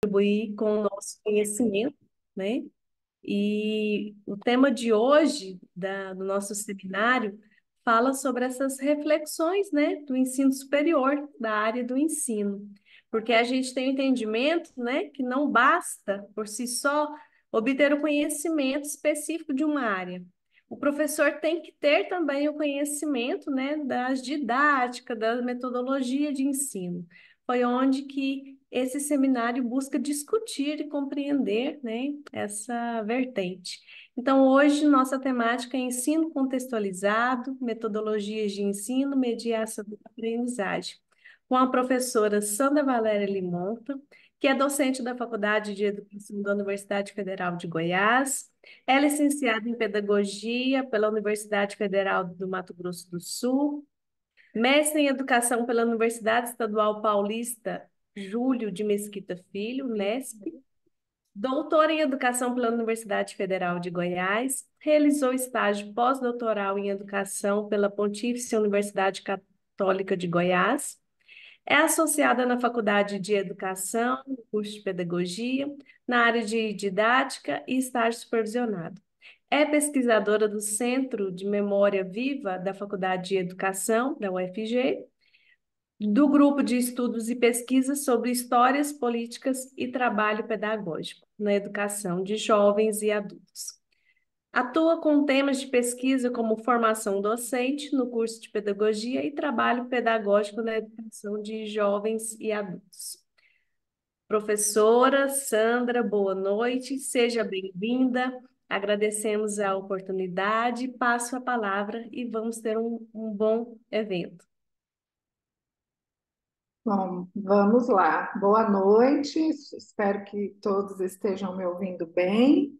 contribuir com o nosso conhecimento, né? E o tema de hoje do nosso seminário fala sobre essas reflexões, né, do ensino superior, da área do ensino. Porque a gente tem o entendimento, né, que não basta por si só obter o conhecimento específico de uma área. O professor tem que ter também o conhecimento, né, das didáticas, da metodologia de ensino. Foi onde que esse seminário busca discutir e compreender, né, essa vertente. Então, hoje, nossa temática é ensino contextualizado, metodologias de ensino, mediação da aprendizagem, com a professora Sandra Valéria Limonta, que é docente da Faculdade de Educação da Universidade Federal de Goiás, é licenciada em Pedagogia pela Universidade Federal do Mato Grosso do Sul, mestre em Educação pela Universidade Estadual Paulista Júlio de Mesquita Filho, Unesp. Doutora em Educação pela Universidade Federal de Goiás. Realizou estágio pós-doutoral em Educação pela Pontífice Universidade Católica de Goiás. É associada na Faculdade de Educação, no curso de Pedagogia, na área de Didática e estágio supervisionado. É pesquisadora do Centro de Memória Viva da Faculdade de Educação, da UFG, do Grupo de Estudos e Pesquisas sobre Histórias, Políticas e Trabalho Pedagógico na Educação de Jovens e Adultos. Atua com temas de pesquisa como formação docente no curso de Pedagogia e trabalho pedagógico na educação de jovens e adultos. Professora Sandra, boa noite, seja bem-vinda. Agradecemos a oportunidade, passo a palavra e vamos ter um bom evento. Bom, vamos lá. Boa noite, espero que todos estejam me ouvindo bem.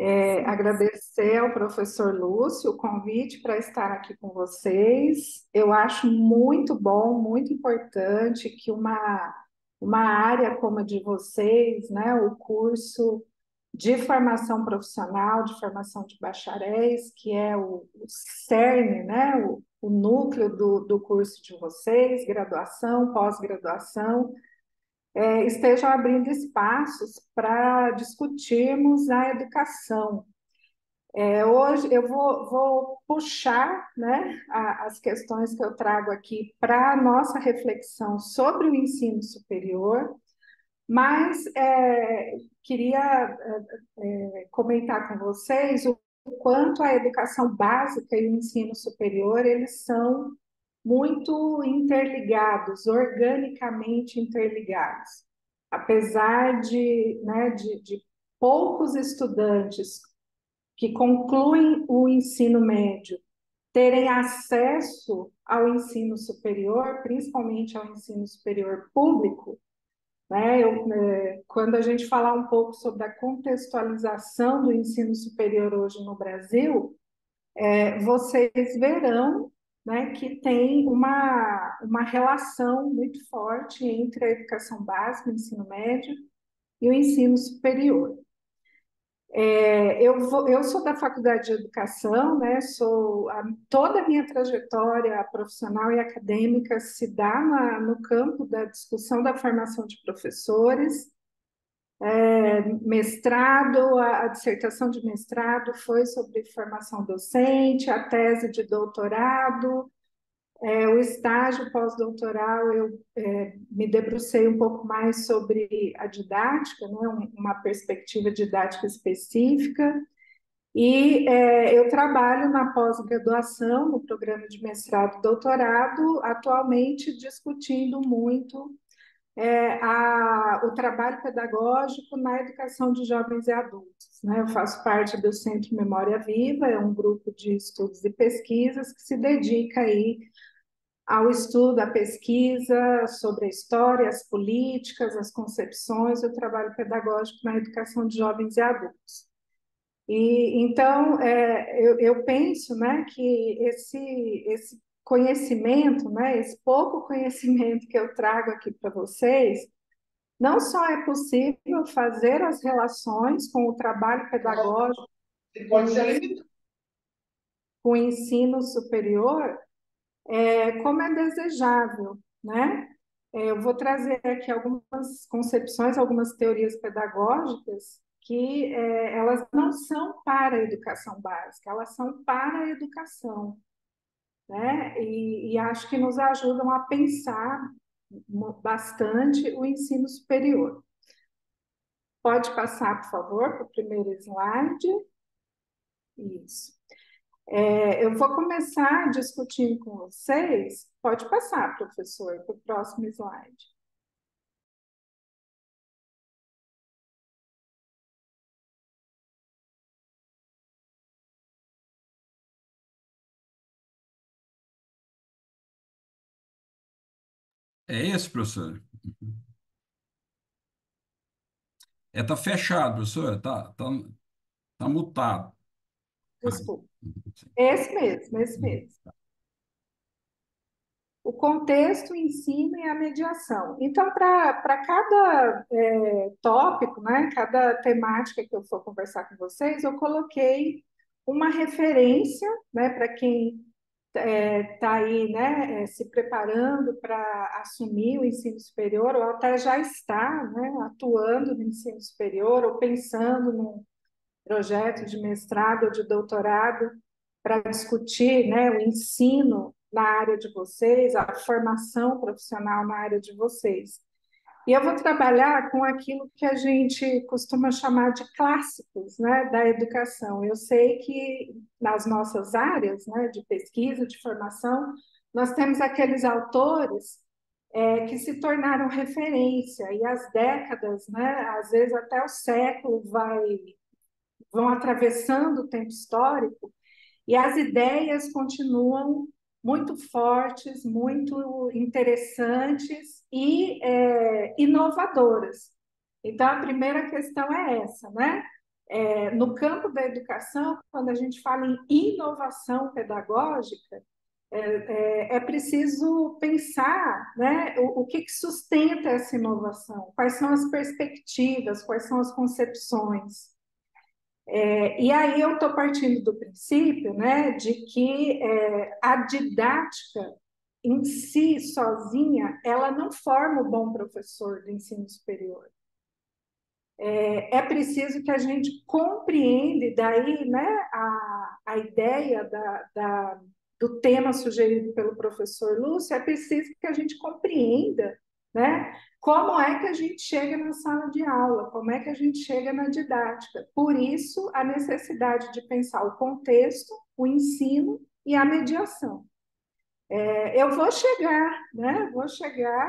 Sim. Agradecer ao professor Lúcio o convite para estar aqui com vocês. Eu acho muito bom, muito importante que uma área como a de vocês, né, o curso de formação profissional, de formação de bacharéis, que é o cerne, né, o núcleo do curso de vocês, graduação, pós-graduação, estejam abrindo espaços para discutirmos a educação. Hoje eu vou puxar, né, as questões que eu trago aqui para a nossa reflexão sobre o ensino superior, mas queria comentar com vocês o quanto a educação básica e o ensino superior eles são muito interligados, organicamente interligados. Apesar de poucos estudantes que concluem o ensino médio terem acesso ao ensino superior, principalmente ao ensino superior público, né? Quando a gente falar um pouco sobre a contextualização do ensino superior hoje no Brasil, vocês verão, né, que tem uma relação muito forte entre a educação básica, o ensino médio e o ensino superior. Eu sou da Faculdade de Educação, né? Toda a minha trajetória profissional e acadêmica se dá no campo da discussão da formação de professores. Mestrado, a dissertação de mestrado foi sobre formação docente, a tese de doutorado, o estágio pós-doutoral eu me debrucei um pouco mais sobre a didática, né? Uma perspectiva didática específica. E eu trabalho na pós-graduação, no programa de mestrado e doutorado, atualmente discutindo muito o trabalho pedagógico na educação de jovens e adultos, né? Eu faço parte do Centro Memória Viva, é um grupo de estudos e pesquisas que se dedica aí ao estudo, à pesquisa sobre a história, as políticas, as concepções, o trabalho pedagógico na educação de jovens e adultos. E então eu penso, né, que esse conhecimento, né, esse pouco conhecimento que eu trago aqui para vocês, não só é possível fazer as relações com o trabalho pedagógico, com o ensino superior, como é desejável, né? Eu vou trazer aqui algumas concepções, algumas teorias pedagógicas que elas não são para a educação básica, elas são para a educação, né? E acho que nos ajudam a pensar bastante o ensino superior. Pode passar, por favor, para o primeiro slide. Isso. Eu vou começar discutindo com vocês. Pode passar, professor, para o próximo slide. É esse, professor? Tá fechado, professor. Tá mutado. Desculpa. Esse mesmo, esse mesmo. O contexto, o ensino e a mediação. Então, para cada tópico, né, cada temática que eu for conversar com vocês, eu coloquei uma referência, né, para quem está aí, né, se preparando para assumir o ensino superior, ou até já está, né, atuando no ensino superior, ou pensando num projeto de mestrado ou de doutorado para discutir, né, o ensino na área de vocês, a formação profissional na área de vocês. E eu vou trabalhar com aquilo que a gente costuma chamar de clássicos, né, da educação. Eu sei que nas nossas áreas, né, de pesquisa, de formação, nós temos aqueles autores que se tornaram referência, e as décadas, né, às vezes até o século vão atravessando o tempo histórico, e as ideias continuam muito fortes, muito interessantes e inovadoras. Então, a primeira questão é essa, né? No campo da educação, quando a gente fala em inovação pedagógica, é preciso pensar, né, o que sustenta essa inovação, quais são as perspectivas, quais são as concepções. E aí eu estou partindo do princípio, né, de que a didática em si, sozinha, ela não forma o bom professor do ensino superior. É preciso que a gente compreenda, daí, né, a ideia do tema sugerido pelo professor Lúcio, é preciso que a gente compreenda, né, como é que a gente chega na sala de aula, como é que a gente chega na didática. Por isso, a necessidade de pensar o contexto, o ensino e a mediação. Eu vou chegar, né? Vou chegar,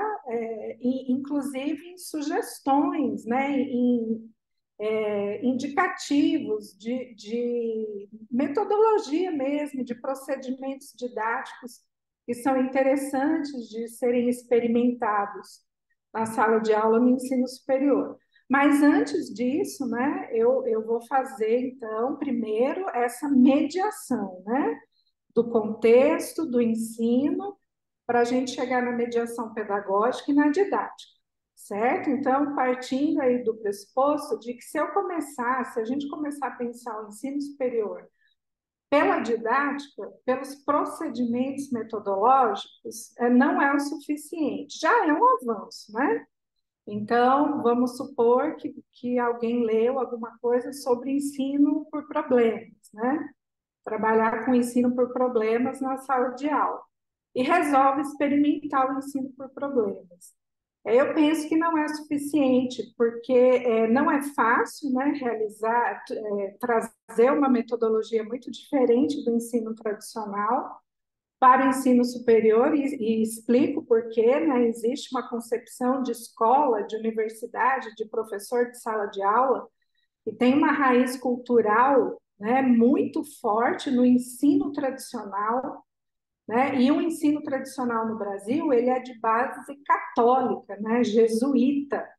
inclusive, em sugestões, né? Em indicativos de metodologia mesmo, de procedimentos didáticos que são interessantes de serem experimentados na sala de aula no ensino superior. Mas antes disso, né, eu vou fazer, então, primeiro, essa mediação, né, do contexto, do ensino, para a gente chegar na mediação pedagógica e na didática, certo? Então, partindo aí do pressuposto de que se a gente começar a pensar o ensino superior pela didática, pelos procedimentos metodológicos, não é o suficiente. Já é um avanço, né? Então, vamos supor que alguém leu alguma coisa sobre ensino por problemas, né? Trabalhar com ensino por problemas na sala de aula e resolve experimentar o ensino por problemas. Eu penso que não é suficiente, porque não é fácil, né, trazer uma metodologia muito diferente do ensino tradicional para o ensino superior, e explico por quê, né, existe uma concepção de escola, de universidade, de professor de sala de aula, que tem uma raiz cultural, né, muito forte no ensino tradicional, né? E o ensino tradicional no Brasil, ele é de base católica, né? Jesuíta.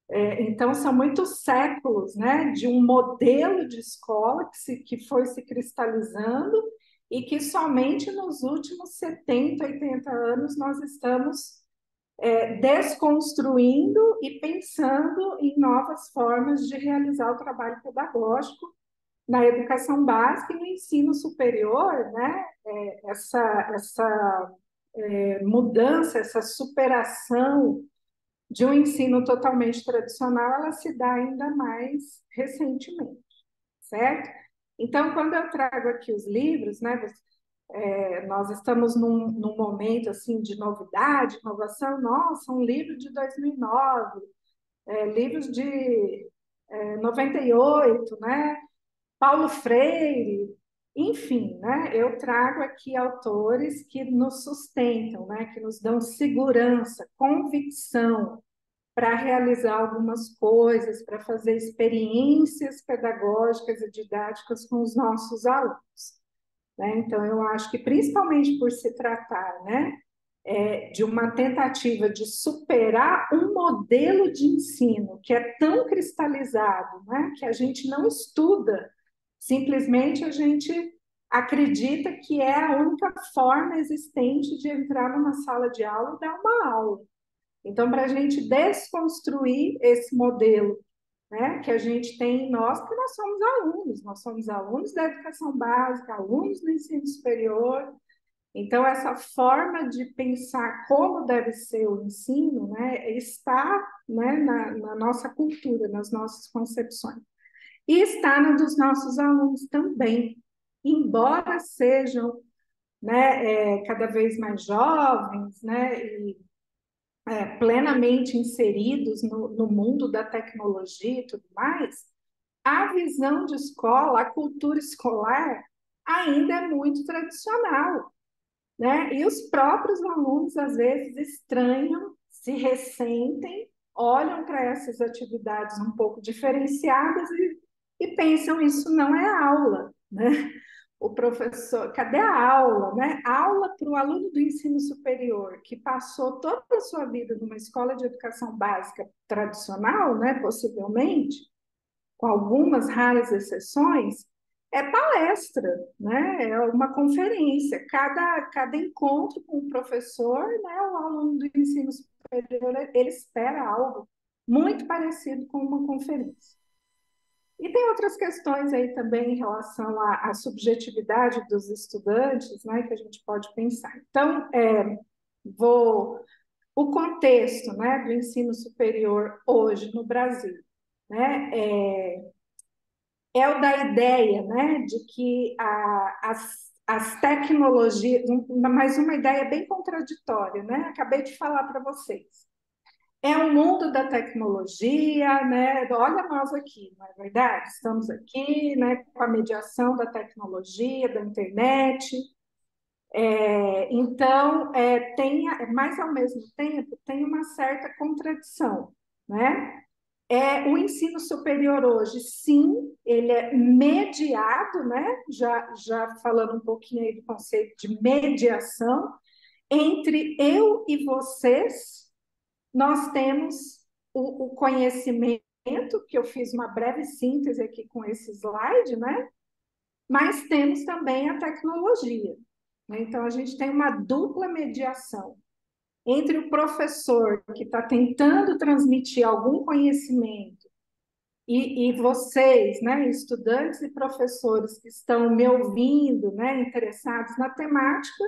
Então, são muitos séculos, né, de um modelo de escola que foi se cristalizando e que somente nos últimos 70, 80 anos nós estamos desconstruindo e pensando em novas formas de realizar o trabalho pedagógico na educação básica e no ensino superior, né? Essa mudança, essa superação de um ensino totalmente tradicional, ela se dá ainda mais recentemente, certo? Então, quando eu trago aqui os livros, né, nós estamos num momento assim de novidade, inovação. Nossa, um livro de 2009, livros de 98, né? Paulo Freire, enfim, né? Eu trago aqui autores que nos sustentam, né? Que nos dão segurança, convicção para realizar algumas coisas, para fazer experiências pedagógicas e didáticas com os nossos alunos. Né? Então, eu acho que, principalmente por se tratar, né, de uma tentativa de superar um modelo de ensino que é tão cristalizado, né, que a gente não estuda, simplesmente a gente acredita que é a única forma existente de entrar numa sala de aula e dar uma aula. Então, para a gente desconstruir esse modelo, né, que a gente tem em nós, porque nós somos alunos da educação básica, alunos do ensino superior. Então, essa forma de pensar como deve ser o ensino, né, está, né, na nossa cultura, nas nossas concepções. E está na dos nossos alunos também, embora sejam, né, cada vez mais jovens, né, e plenamente inseridos no mundo da tecnologia e tudo mais, a visão de escola, a cultura escolar ainda é muito tradicional, né? E os próprios alunos, às vezes, estranham, se ressentem, olham para essas atividades um pouco diferenciadas e pensam isso não é aula, né? O professor, cadê a aula, né? Aula para o aluno do ensino superior que passou toda a sua vida numa escola de educação básica tradicional, né? Possivelmente, com algumas raras exceções, é palestra, né? É uma conferência. Cada encontro com o professor, né? O aluno do ensino superior, ele espera algo muito parecido com uma conferência. E tem outras questões aí também em relação à subjetividade dos estudantes, né, que a gente pode pensar. Então, o contexto, né, do ensino superior hoje no Brasil, né, é o da ideia, né, de que as tecnologias, mas uma ideia bem contraditória, né? Acabei de falar para vocês. É o mundo da tecnologia, né? Olha nós aqui, não é verdade? Estamos aqui, né, com a mediação da tecnologia, da internet. Então, mas ao mesmo tempo tem uma certa contradição, né? O ensino superior hoje, sim, ele é mediado, né? Já falando um pouquinho aí do conceito de mediação, entre eu e vocês, nós temos o conhecimento, que eu fiz uma breve síntese aqui com esse slide, né? Mas temos também a tecnologia. Né? Então, a gente tem uma dupla mediação entre o professor que está tentando transmitir algum conhecimento e vocês, né, estudantes e professores que estão me ouvindo, né, interessados na temática,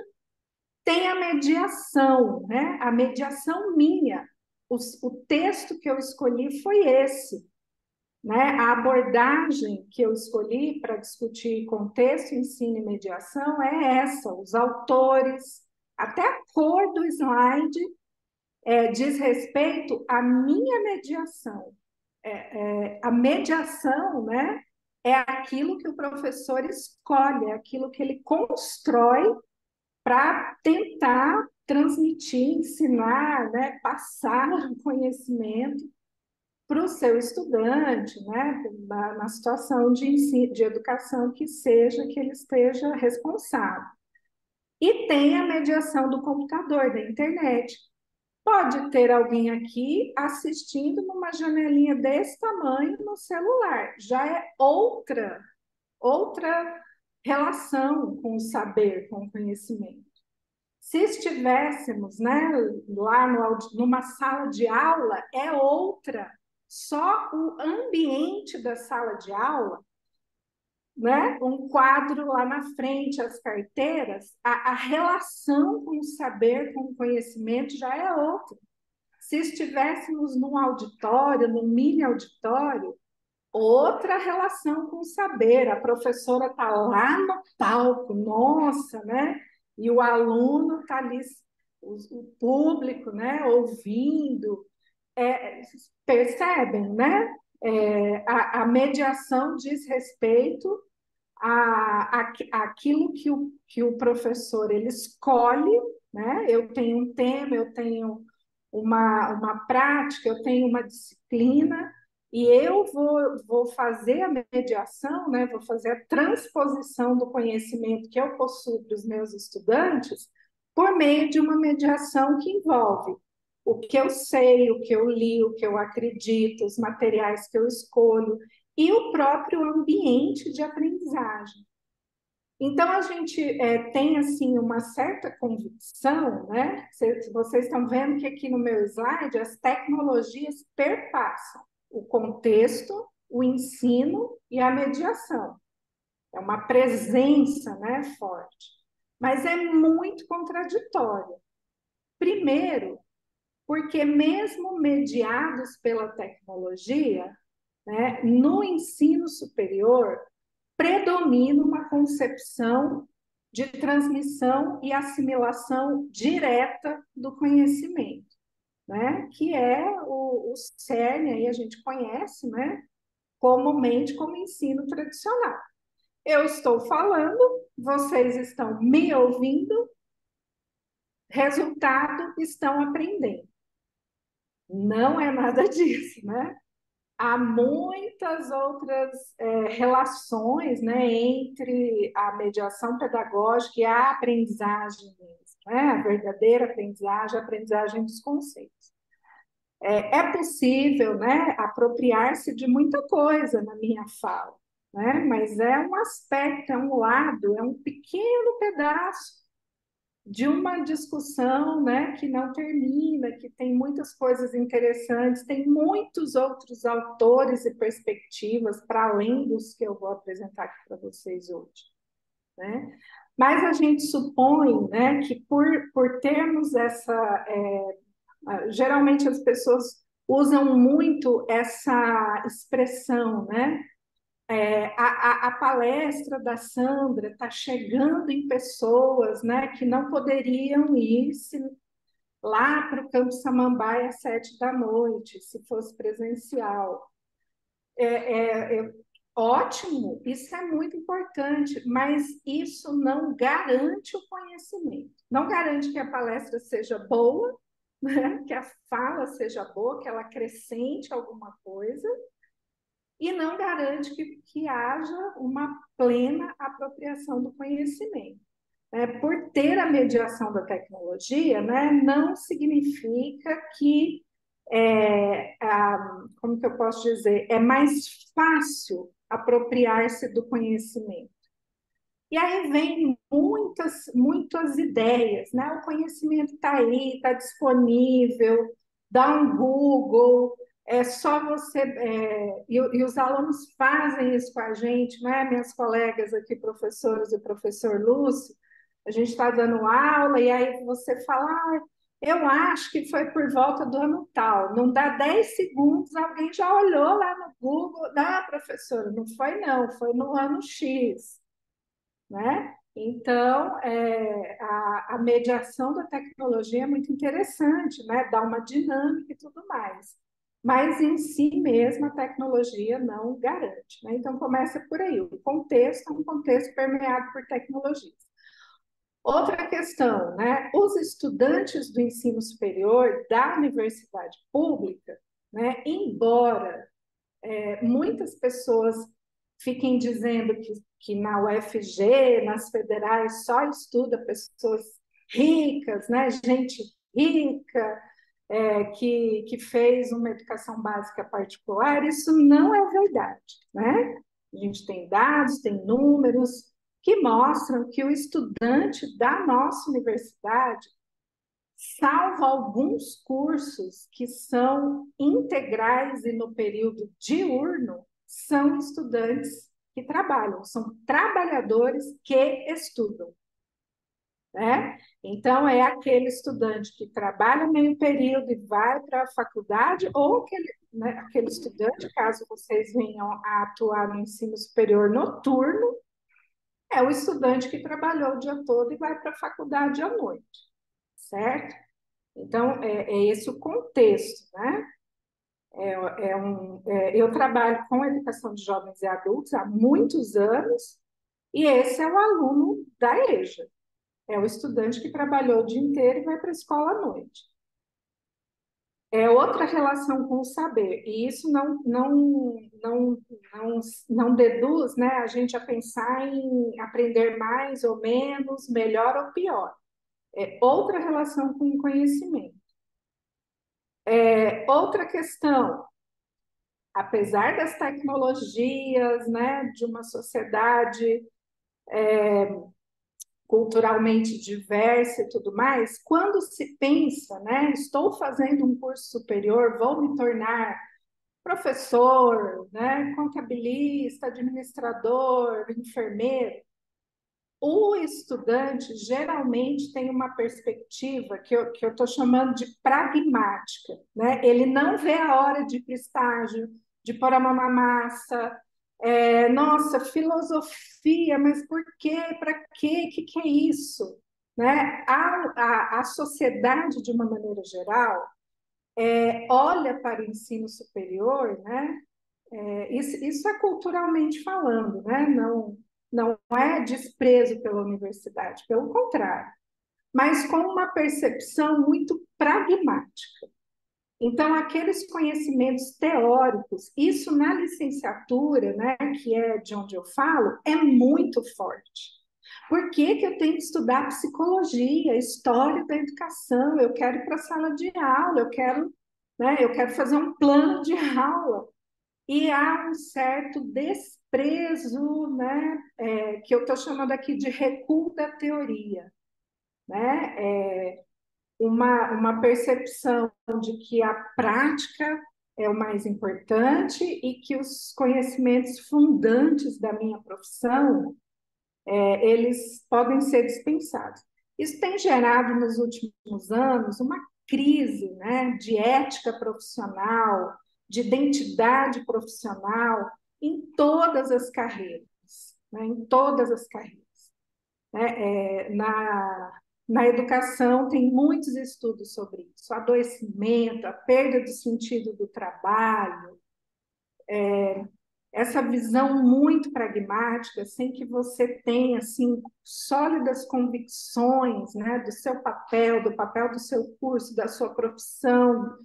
tem a mediação, né, a mediação minha. O texto que eu escolhi foi esse, né, a abordagem que eu escolhi para discutir contexto, ensino e mediação é essa, os autores, até a cor do slide diz respeito à minha mediação. A mediação, né, é aquilo que o professor escolhe, é aquilo que ele constrói para tentar transmitir, ensinar, né, passar o conhecimento para o seu estudante, né, na situação de ensino, de educação que seja que ele esteja responsável. E tem a mediação do computador, da internet. Pode ter alguém aqui assistindo numa janelinha desse tamanho no celular. Já é outra relação com o saber, com o conhecimento. Se estivéssemos, né, lá numa sala de aula, é outra. Só o ambiente da sala de aula né? Um quadro lá na frente, as carteiras, a relação com o saber, com o conhecimento já é outra. Se estivéssemos num auditório, num mini auditório, outra relação com o saber. A professora está lá no palco, nossa, né? E o aluno está ali, o público, né? Ouvindo. Percebem, né? A mediação diz respeito aquilo que o professor ele escolhe, né? Eu tenho um tema, eu tenho uma prática, eu tenho uma disciplina, e eu vou fazer a mediação, né? Vou fazer a transposição do conhecimento que eu possuo para os meus estudantes por meio de uma mediação que envolve o que eu sei, o que eu li, o que eu acredito, os materiais que eu escolho, e o próprio ambiente de aprendizagem. Então, a gente tem, assim, uma certa convicção, né? Vocês estão vendo que aqui no meu slide as tecnologias perpassam o contexto, o ensino e a mediação. É uma presença, né, forte. Mas é muito contraditório. Primeiro, porque mesmo mediados pela tecnologia, né, no ensino superior, predomina uma concepção de transmissão e assimilação direta do conhecimento, né? Que é o cerne, aí a gente conhece, né? Comumente como ensino tradicional. Eu estou falando, vocês estão me ouvindo, resultado, estão aprendendo. Não é nada disso, né? Há muitas outras relações, né, entre a mediação pedagógica e a aprendizagem mesmo, né? A verdadeira aprendizagem, a aprendizagem dos conceitos. É possível, né, apropriar-se de muita coisa na minha fala, né? Mas é um aspecto, é um lado, é um pequeno pedaço de uma discussão, né, que não termina, que tem muitas coisas interessantes, tem muitos outros autores e perspectivas para além dos que eu vou apresentar aqui para vocês hoje, né? Mas a gente supõe, né, que por termos geralmente as pessoas usam muito essa expressão, né? A palestra da Sandra está chegando em pessoas, né, que não poderiam ir lá para o Campo Samambaia às 7 da noite, se fosse presencial. Ótimo, isso é muito importante, mas isso não garante o conhecimento. Não garante que a palestra seja boa, né, que a fala seja boa, que ela acrescente alguma coisa, e não garante que haja uma plena apropriação do conhecimento. Por ter a mediação da tecnologia, né, não significa que, como que eu posso dizer, é mais fácil apropriar-se do conhecimento. E aí vem muitas ideias, né? O conhecimento está aí, está disponível, dá um Google, é só você. E os alunos fazem isso com a gente, né? Minhas colegas aqui, professores e professor Lúcio, a gente está dando aula e aí você fala, eu acho que foi por volta do ano tal. Não dá 10 segundos, alguém já olhou lá no Google, professora, não foi não, foi no ano X. Né? Então, a mediação da tecnologia é muito interessante, né? Dá uma dinâmica e tudo mais. Mas, em si mesma, a tecnologia não garante. Né? Então, começa por aí. O contexto é um contexto permeado por tecnologias. Outra questão, né? Os estudantes do ensino superior da universidade pública, né? Embora muitas pessoas fiquem dizendo que na UFG, nas federais, só estuda pessoas ricas, né? Gente rica, que fez uma educação básica particular, isso não é verdade, né? A gente tem dados, tem números que mostram que o estudante da nossa universidade, salvo alguns cursos que são integrais e no período diurno, são estudantes que trabalham, são trabalhadores que estudam, né? Então, é aquele estudante que trabalha meio período e vai para a faculdade, ou aquele, né, aquele estudante, caso vocês venham a atuar no ensino superior noturno, é o estudante que trabalhou o dia todo e vai para a faculdade à noite, certo? Então, é esse o contexto, né? Eu trabalho com educação de jovens e adultos há muitos anos, e esse é o aluno da EJA. É o estudante que trabalhou o dia inteiro e vai para a escola à noite. É outra relação com o saber. E isso não deduz, né, a gente a pensar em aprender mais ou menos, melhor ou pior. É outra relação com o conhecimento. Outra questão, apesar das tecnologias, né, de uma sociedade culturalmente diversa e tudo mais, quando se pensa, né, estou fazendo um curso superior, vou me tornar professor, né, contabilista, administrador, enfermeiro, o estudante geralmente tem uma perspectiva que eu estou chamando de pragmática, né? Ele não vê a hora de ir para o estágio, de pôr a mão na massa. Nossa, filosofia, mas por quê? Para quê? O que é isso? Né? A sociedade, de uma maneira geral, olha para o ensino superior, né? Isso é culturalmente falando, né? Não é desprezo pela universidade, pelo contrário, mas com uma percepção muito pragmática. Então, aqueles conhecimentos teóricos, isso na licenciatura, né, que é de onde eu falo, é muito forte. Por que que eu tenho que estudar psicologia, história da educação? Eu quero ir para a sala de aula, eu quero fazer um plano de aula. E há um certo desprezo, né, que eu estou chamando aqui de recuo da teoria, né? Uma percepção de que a prática é o mais importante e que os conhecimentos fundantes da minha profissão, eles podem ser dispensados. Isso tem gerado nos últimos anos uma crise, né, de ética profissional, de identidade profissional em todas as carreiras, né, em todas as carreiras. Na educação tem muitos estudos sobre isso, o adoecimento, a perda do sentido do trabalho, essa visão muito pragmática, sem que você tenha assim sólidas convicções, né, do papel do seu curso, da sua profissão,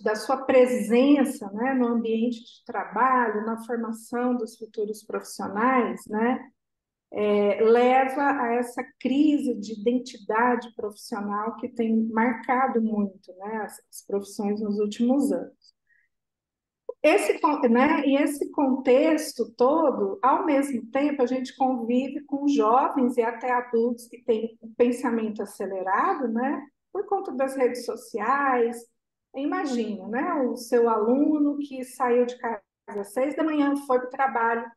da sua presença, né, no ambiente de trabalho, na formação dos futuros profissionais, né, leva a essa crise de identidade profissional que tem marcado muito, né, as profissões nos últimos anos. E esse contexto todo, ao mesmo tempo, a gente convive com jovens e até adultos que têm um pensamento acelerado, né? Por conta das redes sociais. Imagina, né? O seu aluno que saiu de casa às 6 da manhã, foi para o trabalho,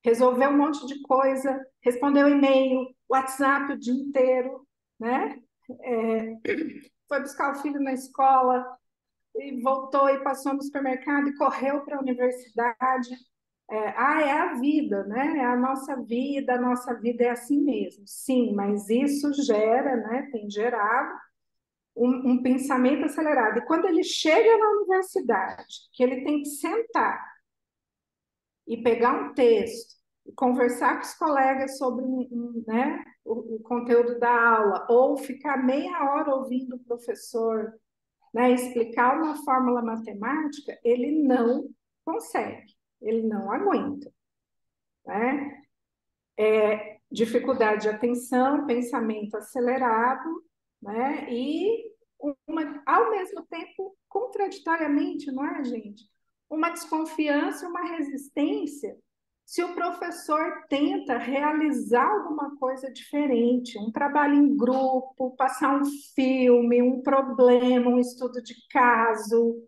resolveu um monte de coisa, respondeu e-mail, WhatsApp o dia inteiro, né? Foi buscar o filho na escola, e voltou e passou no supermercado e correu para a universidade. É a vida, né? É a nossa vida é assim mesmo. Sim, mas isso gera, né? Tem gerado um pensamento acelerado. E quando ele chega na universidade, que ele tem que sentar e pegar um texto, e conversar com os colegas sobre né, o conteúdo da aula, ou ficar meia hora ouvindo o professor, né, explicar uma fórmula matemática, ele não consegue, ele não aguenta, né? Dificuldade de atenção, pensamento acelerado, né? E ao mesmo tempo, contraditoriamente, não é, gente? Uma desconfiança, uma resistência se o professor tenta realizar alguma coisa diferente, um trabalho em grupo, passar um filme, um problema, um estudo de caso,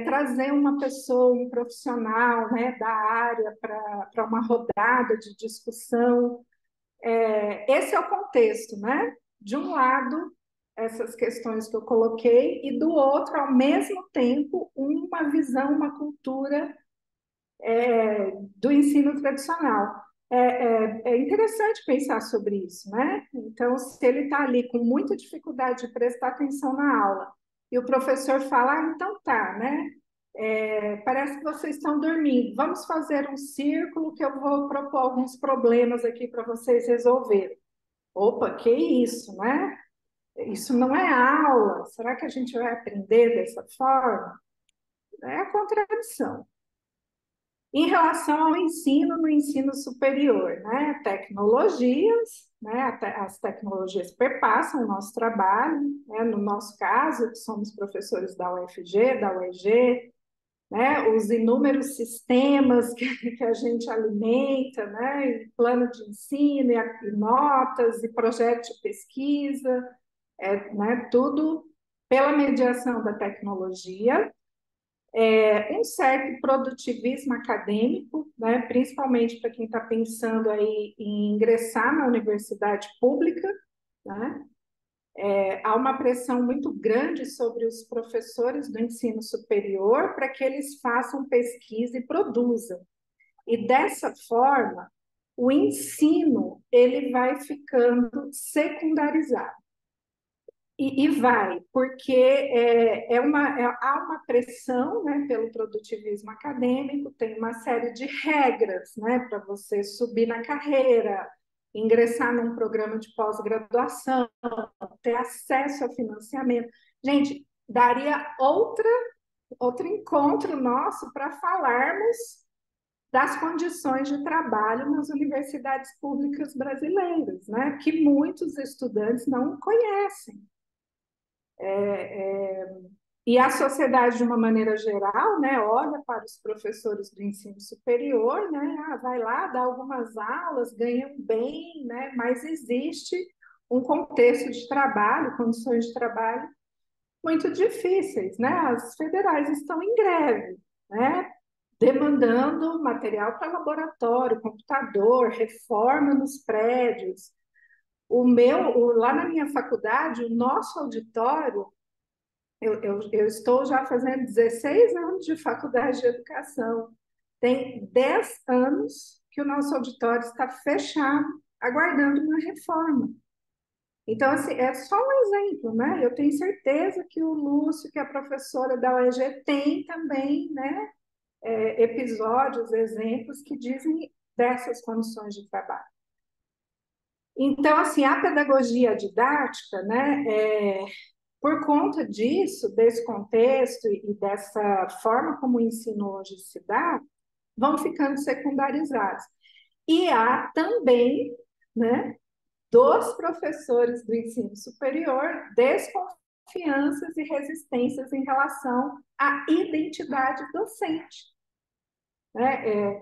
trazer uma pessoa, um profissional, né, da área para uma rodada de discussão. Esse é o contexto, né? De um lado, essas questões que eu coloquei, e do outro, ao mesmo tempo, uma visão, uma cultura do ensino tradicional. É interessante pensar sobre isso, né? Então, se ele está ali com muita dificuldade de prestar atenção na aula, e o professor fala, então tá, né? Parece que vocês estão dormindo, vamos fazer um círculo que eu vou propor alguns problemas aqui para vocês resolverem. Opa, que isso, né? Isso não é aula. Será que a gente vai aprender dessa forma? É a contradição. Em relação ao ensino no ensino superior, né? Tecnologias, né? As tecnologias perpassam o nosso trabalho, né? No nosso caso, que somos professores da UFG, da UEG, né? Os inúmeros sistemas que a gente alimenta, né? Plano de ensino, e notas, e projetos de pesquisa, né? Tudo pela mediação da tecnologia. Um certo produtivismo acadêmico, né, principalmente para quem está pensando aí em ingressar na universidade pública, né? Há uma pressão muito grande sobre os professores do ensino superior para que eles façam pesquisa e produzam. E dessa forma, o ensino ele vai ficando secundarizado. E vai, porque há uma pressão, né, pelo produtivismo acadêmico, tem uma série de regras, né, para você subir na carreira, ingressar num programa de pós-graduação, ter acesso ao financiamento. Gente, daria outro encontro nosso para falarmos das condições de trabalho nas universidades públicas brasileiras, né, que muitos estudantes não conhecem. E a sociedade, de uma maneira geral, né, olha para os professores do ensino superior, né, vai lá, dá algumas aulas, ganham bem, né, mas existe um contexto de trabalho, condições de trabalho muito difíceis, né? As federais estão em greve, né, demandando material para laboratório, computador, reforma nos prédios. Lá na minha faculdade, o nosso auditório, eu estou já fazendo 16 anos de faculdade de educação. Tem 10 anos que o nosso auditório está fechado, aguardando uma reforma. Então, assim, é só um exemplo, né? Eu tenho certeza que o Lúcio, que é a professora da UEG, tem também, né, episódios, exemplos que dizem dessas condições de trabalho. Então, assim, a pedagogia didática, né, por conta disso, desse contexto e dessa forma como o ensino hoje se dá, vão ficando secundarizados. E há também, né, dos professores do ensino superior desconfianças e resistências em relação à identidade docente. Né?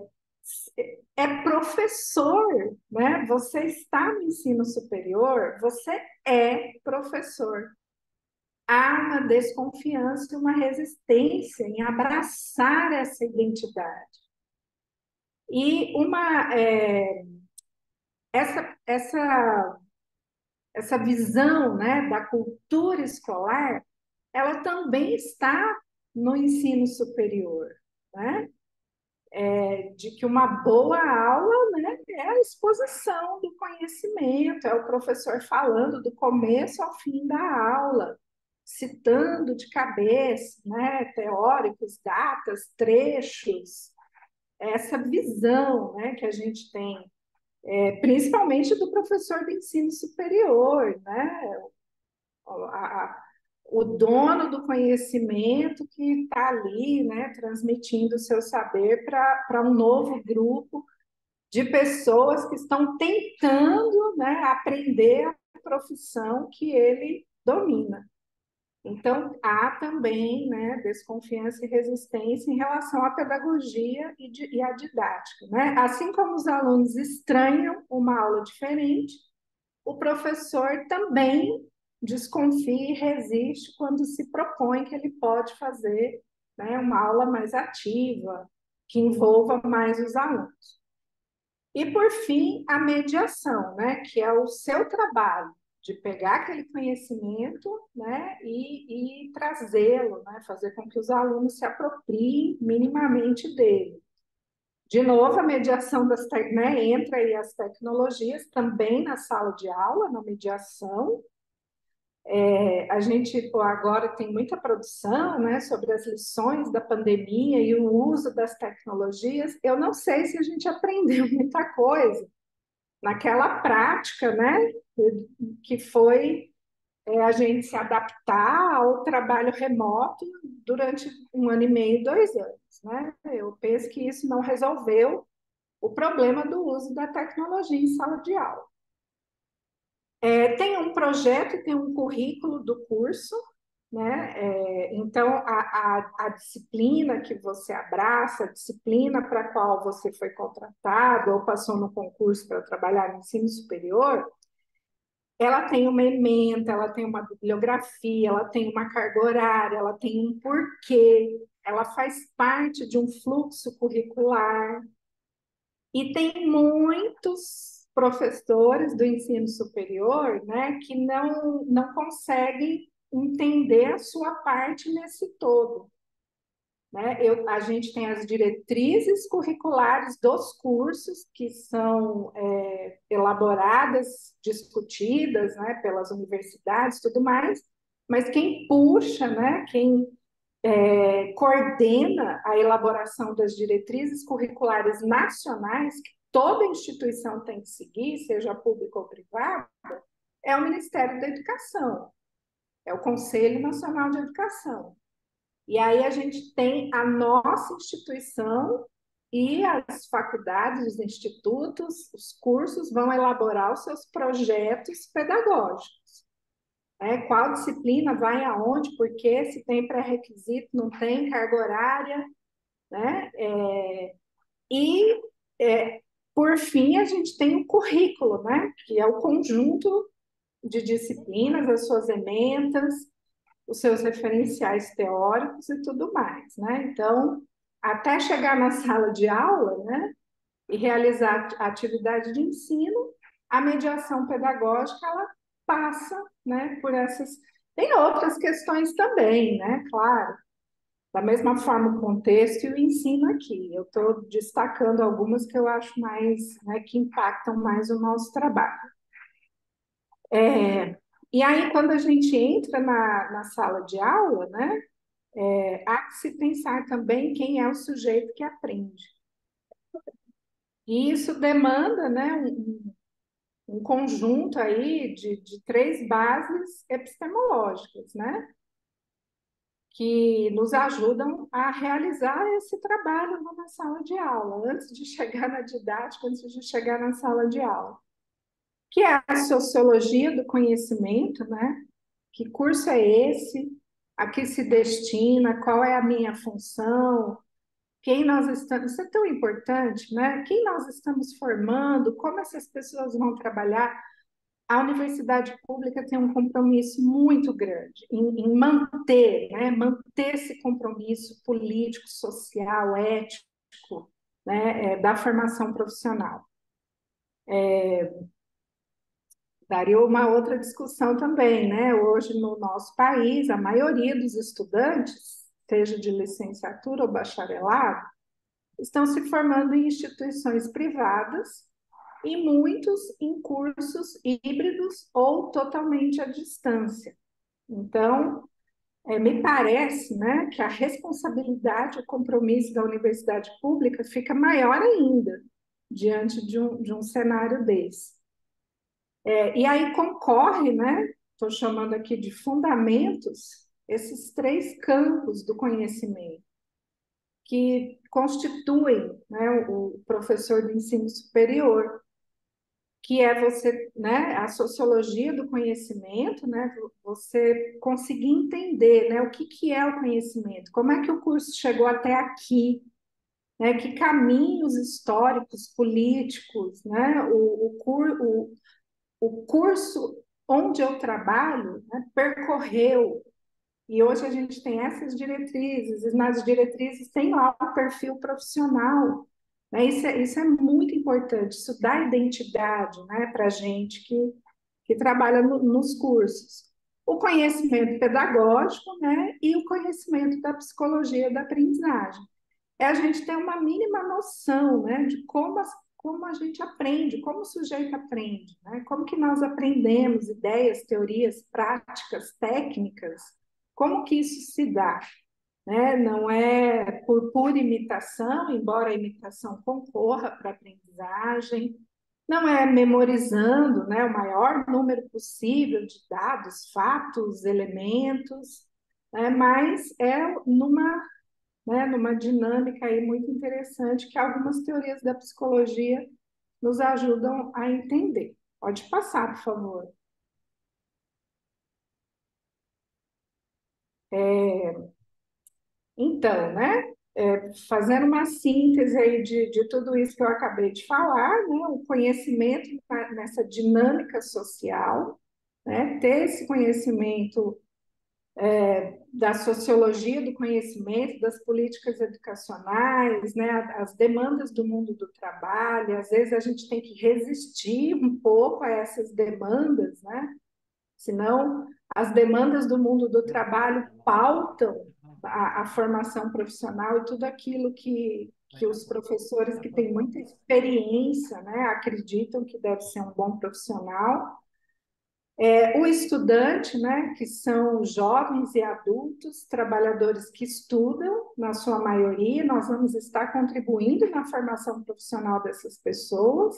Professor, né? Você está no ensino superior, você é professor. Há uma desconfiança e uma resistência em abraçar essa identidade. E essa visão, né, da cultura escolar, ela também está no ensino superior, né? De que uma boa aula, né, é a exposição do conhecimento, é o professor falando do começo ao fim da aula, citando de cabeça, né, teóricos, datas, trechos, essa visão, né, que a gente tem, principalmente do professor do ensino superior, né, o dono do conhecimento que está ali, né, transmitindo o seu saber para um novo grupo de pessoas que estão tentando, né, aprender a profissão que ele domina. Então, há também, né, desconfiança e resistência em relação à pedagogia e à didática, né? Assim como os alunos estranham uma aula diferente, o professor também desconfia e resiste quando se propõe que ele pode fazer né? Uma aula mais ativa, que envolva mais os alunos. E, por fim, a mediação, né? Que é o seu trabalho de pegar aquele conhecimento, né? E trazê-lo, né? Fazer com que os alunos se apropriem minimamente dele. De novo, a mediação né? Entra aí as tecnologias também na sala de aula, na mediação. A gente agora tem muita produção, né, sobre as lições da pandemia e o uso das tecnologias. Eu não sei se a gente aprendeu muita coisa naquela prática, né, que foi a gente se adaptar ao trabalho remoto durante 1 ano e meio, 2 anos, né? Eu penso que isso não resolveu o problema do uso da tecnologia em sala de aula. Tem um projeto e tem um currículo do curso, né? Então, a disciplina que você abraça, a disciplina para a qual você foi contratado ou passou no concurso para trabalhar no ensino superior, ela tem uma ementa, ela tem uma bibliografia, ela tem uma carga horária, ela tem um porquê, ela faz parte de um fluxo curricular. E tem muitos professores do ensino superior, né, que não conseguem entender a sua parte nesse todo. Né? A gente tem as diretrizes curriculares dos cursos, que são elaboradas, discutidas, né, pelas universidades, tudo mais, mas quem puxa, né, quem coordena a elaboração das diretrizes curriculares nacionais, que toda instituição tem que seguir, seja pública ou privada, é o Ministério da Educação, é o Conselho Nacional de Educação. E aí a gente tem a nossa instituição e as faculdades, os institutos, os cursos vão elaborar os seus projetos pedagógicos. Qual disciplina vai aonde, por quê, se tem pré-requisito, não tem carga horária, né? E, por fim, a gente tem o currículo, né? Que é o conjunto de disciplinas, as suas ementas, os seus referenciais teóricos e tudo mais, né? Então, até chegar na sala de aula, né? E realizar a atividade de ensino, a mediação pedagógica, ela passa, né, por essas... Tem outras questões também, né, claro, da mesma forma o contexto e o ensino aqui. Eu estou destacando algumas que eu acho mais, né, que impactam mais o nosso trabalho. E aí, quando a gente entra na sala de aula, né, há que se pensar também quem é o sujeito que aprende. E isso demanda, né, um conjunto aí de 3 bases epistemológicas, né? Que nos ajudam a realizar esse trabalho na sala de aula, antes de chegar na didática, antes de chegar na sala de aula. Que é a sociologia do conhecimento, né? Que curso é esse? A que se destina? Qual é a minha função? Quem nós estamos, isso é tão importante, né? Quem nós estamos formando, como essas pessoas vão trabalhar. A universidade pública tem um compromisso muito grande em manter, né? Manter esse compromisso político, social, ético, né? Da formação profissional. Daria uma outra discussão também, né? Hoje, no nosso país, a maioria dos estudantes, seja de licenciatura ou bacharelado, estão se formando em instituições privadas e muitos em cursos híbridos ou totalmente à distância. Então, me parece, né, que a responsabilidade e o compromisso da universidade pública fica maior ainda diante de um cenário desse. E aí concorre, né, estou chamando aqui de fundamentos, esses 3 campos do conhecimento que constituem, né, o professor do ensino superior, que é você, né, a sociologia do conhecimento, né, você conseguir entender, né, o que é o conhecimento, como é que o curso chegou até aqui, né, que caminhos históricos, políticos, né, o curso onde eu trabalho, né, percorreu, E hoje a gente tem essas diretrizes, e nas diretrizes tem lá o perfil profissional, né? Isso é muito importante, isso dá identidade, né, para a gente que trabalha nos cursos. O conhecimento pedagógico, né, e o conhecimento da psicologia da aprendizagem. É a gente ter uma mínima noção, né, de como a gente aprende, como o sujeito aprende, né, como que nós aprendemos ideias, teorias, práticas, técnicas, como que isso se dá, né? Não é por pura imitação, embora a imitação concorra para a aprendizagem, não é memorizando, né, o maior número possível de dados, fatos, elementos, né, mas é numa dinâmica aí muito interessante que algumas teorias da psicologia nos ajudam a entender. Pode passar, por favor. Então, né, fazendo uma síntese aí de tudo isso que eu acabei de falar, né, o conhecimento nessa dinâmica social, né, ter esse conhecimento da sociologia do conhecimento, das políticas educacionais, né, as demandas do mundo do trabalho, às vezes a gente tem que resistir um pouco a essas demandas, né? Senão as demandas do mundo do trabalho pautam a formação profissional e tudo aquilo que os professores que têm muita experiência, né, acreditam que deve ser um bom profissional. O estudante, né, que são jovens e adultos, trabalhadores que estudam, na sua maioria, nós vamos estar contribuindo na formação profissional dessas pessoas,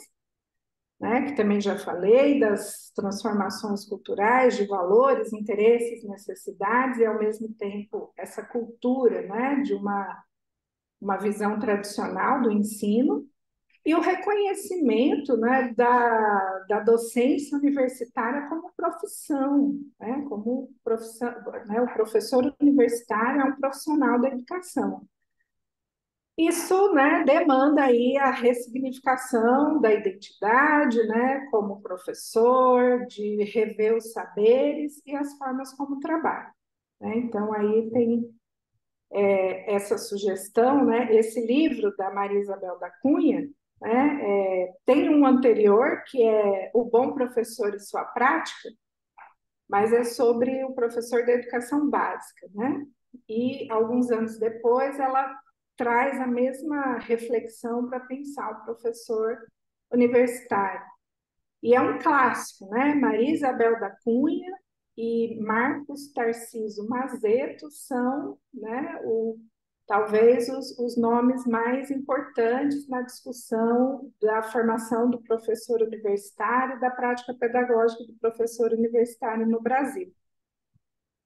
né, que também já falei, das transformações culturais, de valores, interesses, necessidades, e ao mesmo tempo essa cultura, né, de uma visão tradicional do ensino, e o reconhecimento, né, da docência universitária como profissão, né, como profissão, né, o professor universitário é um profissional da educação. Isso, né, demanda aí a ressignificação da identidade, né, como professor, de rever os saberes e as formas como trabalha, né? Então, aí tem essa sugestão, né? Esse livro da Maria Isabel da Cunha, né? Tem um anterior que é O Bom Professor e Sua Prática, mas é sobre o professor da educação básica, né? E alguns anos depois ela traz a mesma reflexão para pensar o professor universitário. E é um clássico, né? Maria Isabel da Cunha e Marcos Tarcísio Mazeto são, né, talvez os nomes mais importantes na discussão da formação do professor universitário, da prática pedagógica do professor universitário no Brasil.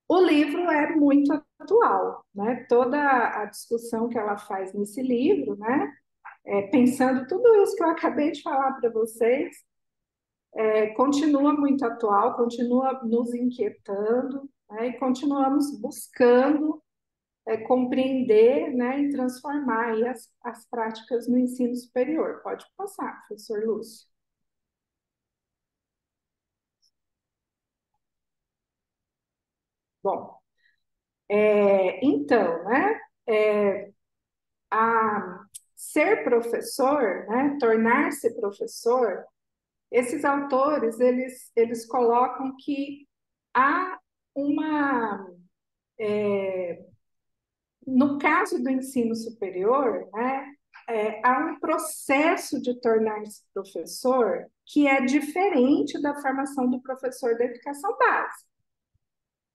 O livro é muito atual, né? Toda a discussão que ela faz nesse livro, né? Pensando tudo isso que eu acabei de falar para vocês, continua muito atual, continua nos inquietando, né? E continuamos buscando compreender, né, e transformar aí as práticas no ensino superior. Pode passar, professor Lúcio. Bom, então, né, a ser professor, né, tornar-se professor, esses autores, eles colocam que há uma, no caso do ensino superior, né, há um processo de tornar-se professor que é diferente da formação do professor da educação básica.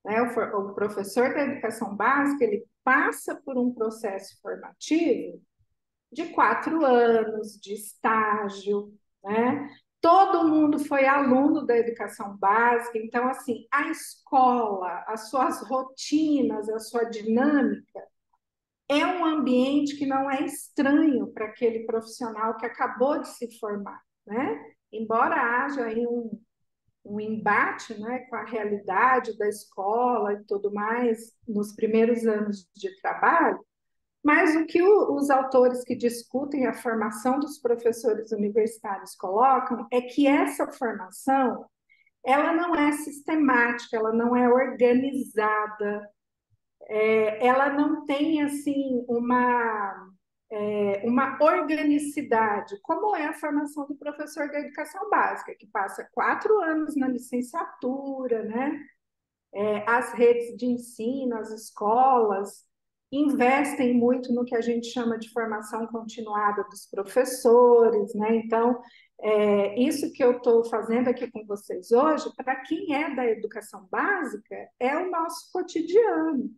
Né? O professor da educação básica, ele passa por um processo formativo de 4 anos, de estágio, né? Todo mundo foi aluno da educação básica, então, assim, a escola, as suas rotinas, a sua dinâmica, é um ambiente que não é estranho para aquele profissional que acabou de se formar, né? Embora haja aí um embate, né, com a realidade da escola e tudo mais nos primeiros anos de trabalho, mas o que os autores que discutem a formação dos professores universitários colocam é que essa formação ela não é sistemática, ela não é organizada, ela não tem assim uma organicidade, como é a formação do professor da educação básica, que passa 4 anos na licenciatura, né? As redes de ensino, as escolas, investem muito no que a gente chama de formação continuada dos professores, né? Então, isso que eu estou fazendo aqui com vocês hoje, para quem é da educação básica, é o nosso cotidiano,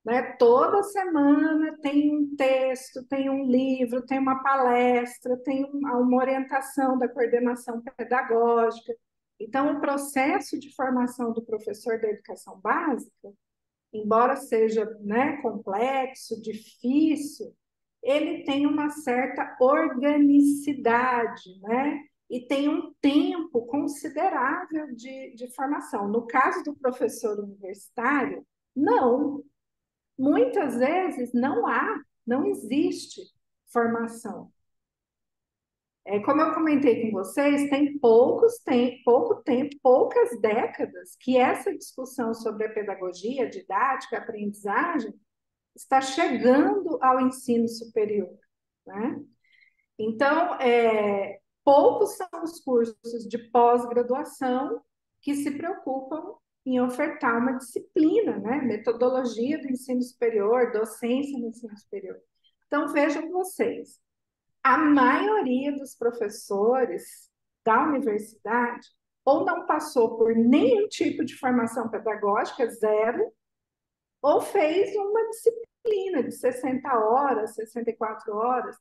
né? Toda semana tem um texto, tem um livro, tem uma palestra, tem uma orientação da coordenação pedagógica. Então, o processo de formação do professor da educação básica, embora seja, né, complexo, difícil, ele tem uma certa organicidade, né? E tem um tempo considerável de formação. No caso do professor universitário, não. Muitas vezes não existe formação. Como eu comentei com vocês, pouco tempo, poucas décadas que essa discussão sobre a pedagogia, a didática, a aprendizagem está chegando ao ensino superior, né? Então, poucos são os cursos de pós-graduação que se preocupam em ofertar uma disciplina, né? Metodologia do ensino superior, docência no ensino superior. Então, vejam vocês, a maioria dos professores da universidade ou não passou por nenhum tipo de formação pedagógica, zero, ou fez uma disciplina de 60 horas, 64 horas.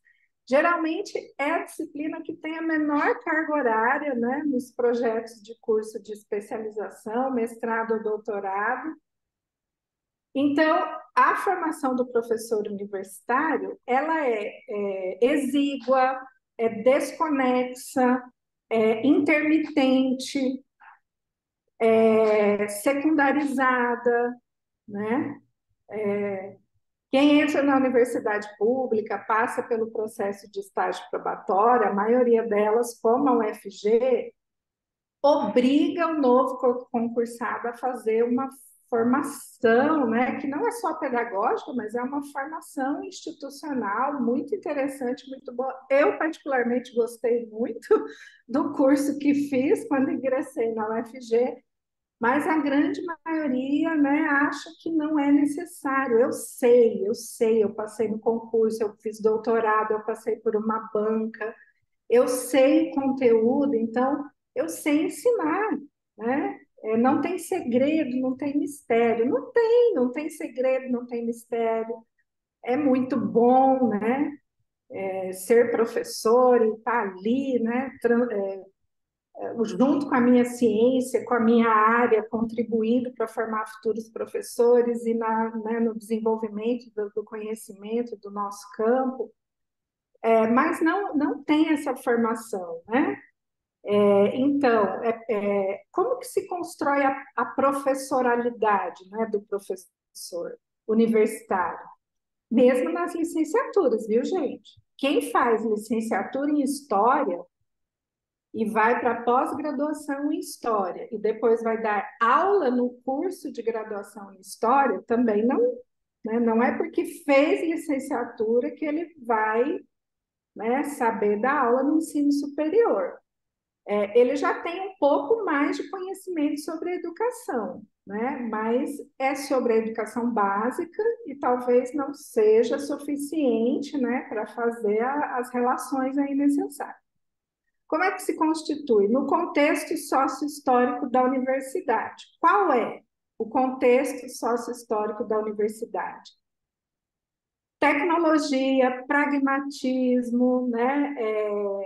Geralmente é a disciplina que tem a menor carga horária, né, nos projetos de curso de especialização, mestrado ou doutorado. Então, a formação do professor universitário, ela é exígua, é desconexa, é intermitente, é secundarizada, né? Quem entra na universidade pública passa pelo processo de estágio probatório, a maioria delas, como a UFG, obriga o novo concursado a fazer uma formação, né, que não é só pedagógica, mas é uma formação institucional muito interessante, muito boa. Eu, particularmente, gostei muito do curso que fiz quando ingressei na UFG, mas a grande maioria, né, acha que não é necessário. Eu passei no concurso, eu fiz doutorado, eu passei por uma banca, eu sei o conteúdo, então eu sei ensinar, né? Não tem segredo, não tem mistério. Não tem segredo, não tem mistério. É muito bom, né? Ser professor e estar ali, né? Junto com a minha ciência, com a minha área, contribuindo para formar futuros professores e né, no desenvolvimento do conhecimento do nosso campo, mas não tem essa formação, né? Então, como que se constrói a professoralidade, né, do professor universitário? Mesmo nas licenciaturas, viu, gente? Quem faz licenciatura em História e vai para pós-graduação em História e depois vai dar aula no curso de graduação em História, também não, né, não é porque fez licenciatura que ele vai, né, saber dar aula no ensino superior. Ele já tem um pouco mais de conhecimento sobre a educação, né? Mas é sobre a educação básica e talvez não seja suficiente, né, para fazer as relações aí necessárias. Como é que se constitui? No contexto sócio-histórico da universidade. Qual é o contexto sócio-histórico da universidade? Tecnologia, pragmatismo, né,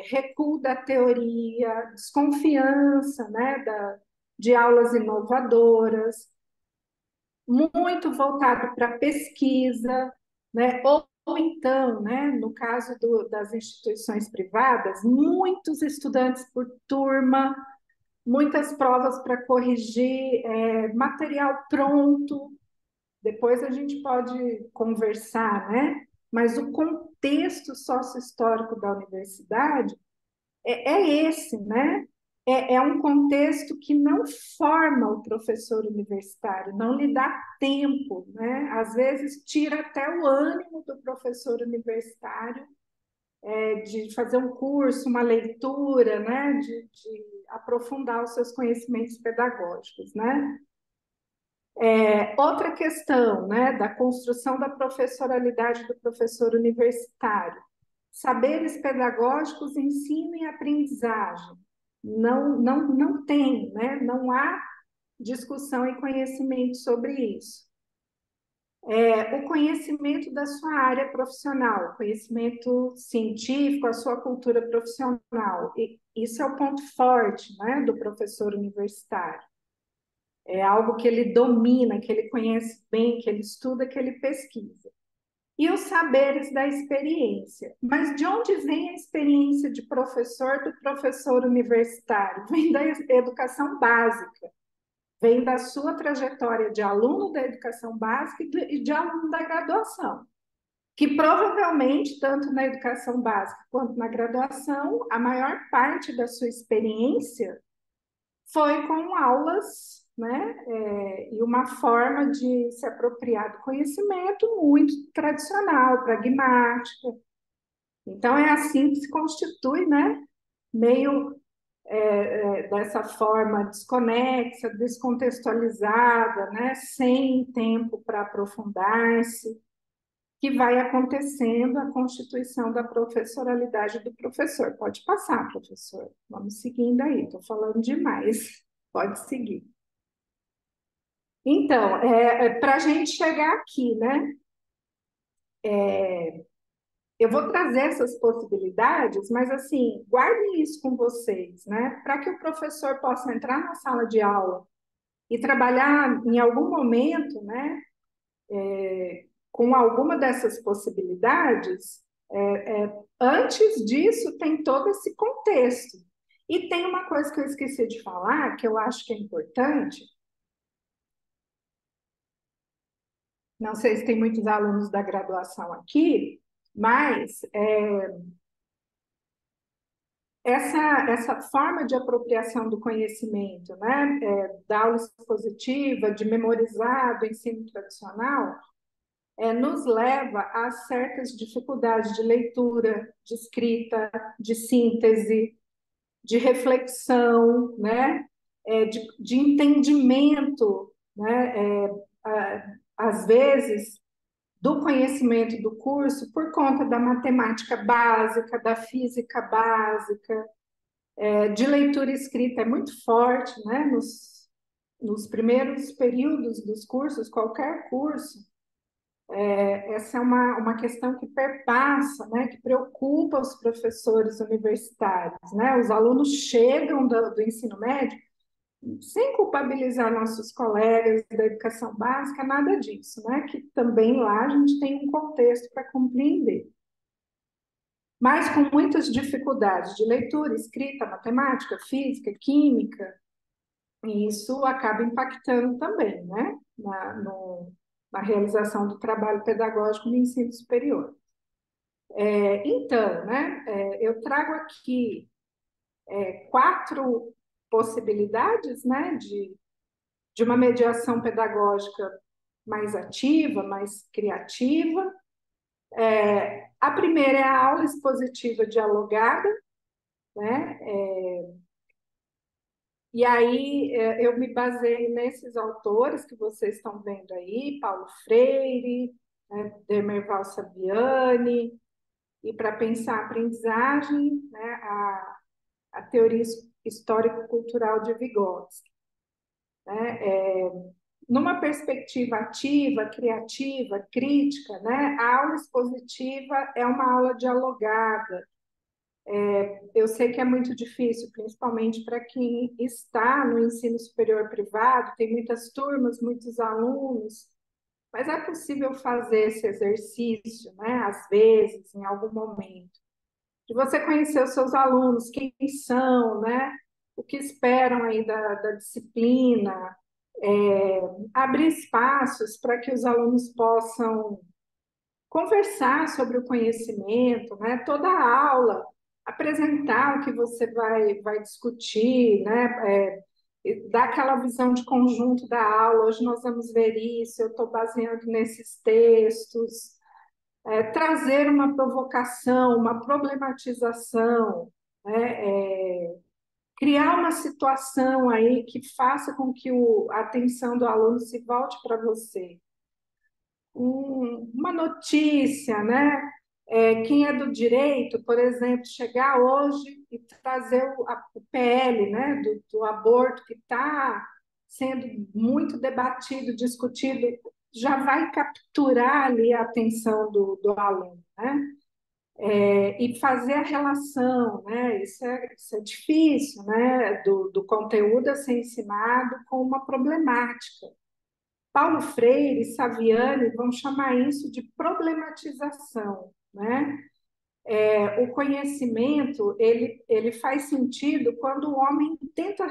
recuo da teoria, desconfiança, né, de aulas inovadoras, muito voltado para pesquisa, né, ou então, né, no caso das instituições privadas, muitos estudantes por turma, muitas provas para corrigir, material pronto. Depois a gente pode conversar, né? Mas o contexto sócio-histórico da universidade é esse, né? é um contexto que não forma o professor universitário, não lhe dá tempo, né? Às vezes tira até o ânimo do professor universitário de fazer um curso, uma leitura, né? De aprofundar os seus conhecimentos pedagógicos, né? Outra questão, né, da construção da professoralidade do professor universitário. Saberes pedagógicos, ensino e aprendizagem. Não tem, né? Não há discussão e conhecimento sobre isso. O conhecimento da sua área profissional, conhecimento científico, a sua cultura profissional. E isso é o ponto forte, né, do professor universitário. É algo que ele domina, que ele conhece bem, que ele estuda, que ele pesquisa. E os saberes da experiência. Mas de onde vem a experiência de professor do professor universitário? Vem da educação básica, vem da sua trajetória de aluno da educação básica e de aluno da graduação. Que provavelmente, tanto na educação básica quanto na graduação, a maior parte da sua experiência foi com aulas, né? E uma forma de se apropriar do conhecimento muito tradicional, pragmática. Então, é assim que se constitui, né? Meio dessa forma desconexa, descontextualizada, né? Sem tempo para aprofundar-se, que vai acontecendo a constituição da professoralidade do professor. Pode passar, professor. Vamos seguindo aí, estou falando demais. Pode seguir. Então, para a gente chegar aqui, né? Eu vou trazer essas possibilidades, mas assim, guardem isso com vocês, né? Para que o professor possa entrar na sala de aula e trabalhar em algum momento, né? Com alguma dessas possibilidades, antes disso tem todo esse contexto. E tem uma coisa que eu esqueci de falar, que eu acho que é importante. Não sei se tem muitos alunos da graduação aqui, mas essa forma de apropriação do conhecimento, né, da aula expositiva, de memorizar do ensino tradicional, nos leva a certas dificuldades de leitura, de escrita, de síntese, de reflexão, né, de entendimento, né, às vezes do conhecimento do curso por conta da matemática básica, da física básica, de leitura escrita é muito forte, né? Nos primeiros períodos dos cursos, qualquer curso, essa é uma questão que perpassa, né? Que preocupa os professores universitários, né? Os alunos chegam do ensino médio sem culpabilizar nossos colegas da educação básica, nada disso, né? Que também lá a gente tem um contexto para compreender. Mas com muitas dificuldades de leitura, escrita, matemática, física, química, e isso acaba impactando também, né? Na realização do trabalho pedagógico no ensino superior. Então, né? Eu trago aqui 4 possibilidades, né? De uma mediação pedagógica mais ativa, mais criativa. A primeira é a aula expositiva dialogada, né? E aí eu me baseei nesses autores que vocês estão vendo aí, Paulo Freire, né, Demerval Saviani, e para pensar a aprendizagem, né, a teoria histórico-cultural de Vygotsky. Né? Numa perspectiva ativa, criativa, crítica, né, a aula expositiva é uma aula dialogada. Eu sei que é muito difícil, principalmente para quem está no ensino superior privado, tem muitas turmas, muitos alunos, mas é possível fazer esse exercício, né, às vezes, em algum momento, de você conhecer os seus alunos, quem são, né, o que esperam aí da disciplina, abrir espaços para que os alunos possam conversar sobre o conhecimento, né? Toda a aula apresentar o que você vai discutir, né? Dar aquela visão de conjunto da aula. Hoje nós vamos ver isso, eu estou baseando nesses textos, trazer uma provocação, uma problematização, né? Criar uma situação aí que faça com que a atenção do aluno se volte para você. Uma notícia, né? Quem é do direito, por exemplo, chegar hoje e trazer o PL, né, do aborto, que está sendo muito debatido, discutido, já vai capturar ali a atenção do aluno, né? E fazer a relação, né? Isso é difícil, né? Do conteúdo a ser ensinado com uma problemática. Paulo Freire e Saviani vão chamar isso de problematização, né? O conhecimento, ele faz sentido quando o homem tenta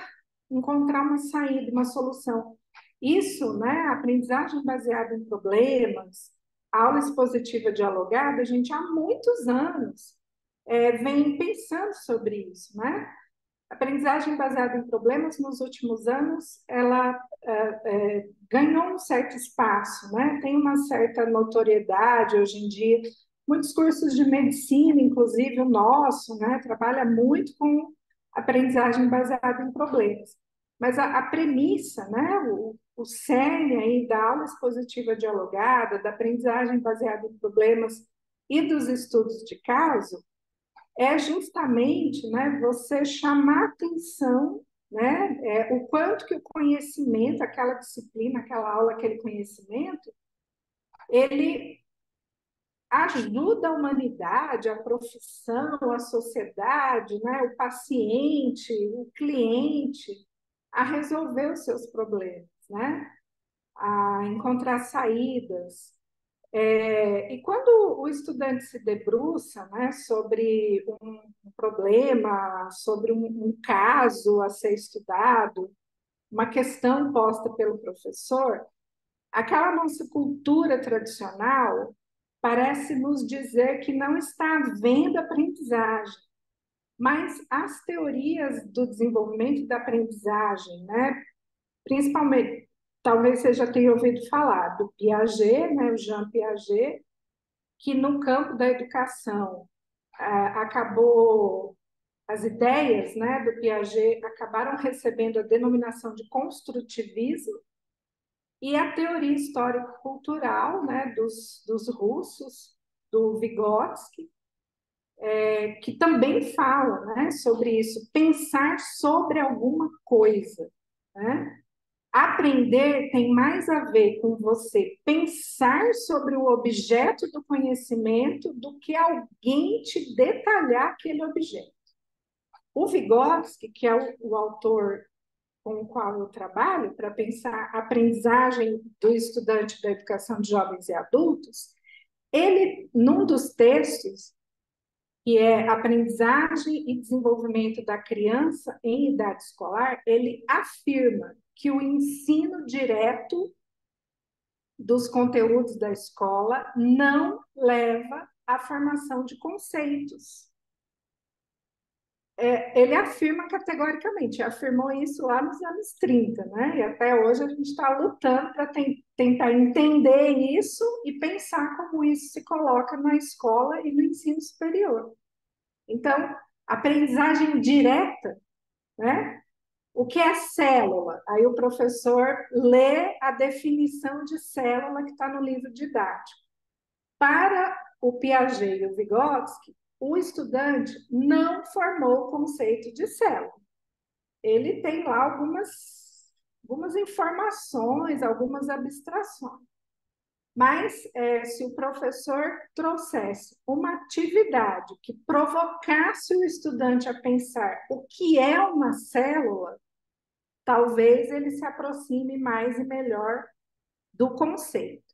encontrar uma saída, uma solução. Isso, né, a aprendizagem baseada em problemas, a aula expositiva dialogada, a gente há muitos anos vem pensando sobre isso, né? A aprendizagem baseada em problemas, nos últimos anos, ela ganhou um certo espaço, né? Tem uma certa notoriedade hoje em dia. Muitos cursos de medicina, inclusive o nosso, né, trabalha muito com aprendizagem baseada em problemas. Mas a premissa, né, o cerne aí da aula expositiva dialogada, da aprendizagem baseada em problemas e dos estudos de caso, é justamente, né, você chamar atenção, né, o quanto que o conhecimento, aquela disciplina, aquela aula, aquele conhecimento, ele ajuda a humanidade, a profissão, a sociedade, né, o paciente, o cliente, a resolver os seus problemas, né, a encontrar saídas. E quando o estudante se debruça, né, sobre um problema, sobre um caso a ser estudado, uma questão posta pelo professor, aquela nossa cultura tradicional parece nos dizer que não está havendo aprendizagem, mas as teorias do desenvolvimento da aprendizagem, né, principalmente, talvez você já tenha ouvido falar do Piaget, né, o Jean Piaget, que no campo da educação acabou, as ideias, né, do Piaget acabaram recebendo a denominação de construtivismo, e a teoria histórico-cultural, né, dos russos, do Vygotsky, que também fala, né, sobre isso, pensar sobre alguma coisa, né? Aprender tem mais a ver com você pensar sobre o objeto do conhecimento do que alguém te detalhar aquele objeto. O Vygotsky, que é o autor com o qual eu trabalho, para pensar a aprendizagem do estudante da educação de jovens e adultos, ele, num dos textos, que é Aprendizagem e Desenvolvimento da Criança em Idade Escolar, ele afirma que o ensino direto dos conteúdos da escola não leva à formação de conceitos. Ele afirma categoricamente, afirmou isso lá nos anos 30, né? E até hoje a gente está lutando para tentar entender isso e pensar como isso se coloca na escola e no ensino superior. Então, aprendizagem direta, né? O que é célula? Aí o professor lê a definição de célula que está no livro didático. Para o Piaget e o Vygotsky, o estudante não formou o conceito de célula. Ele tem lá algumas informações, algumas abstrações. Mas se o professor trouxesse uma atividade que provocasse o estudante a pensar o que é uma célula, talvez ele se aproxime mais e melhor do conceito.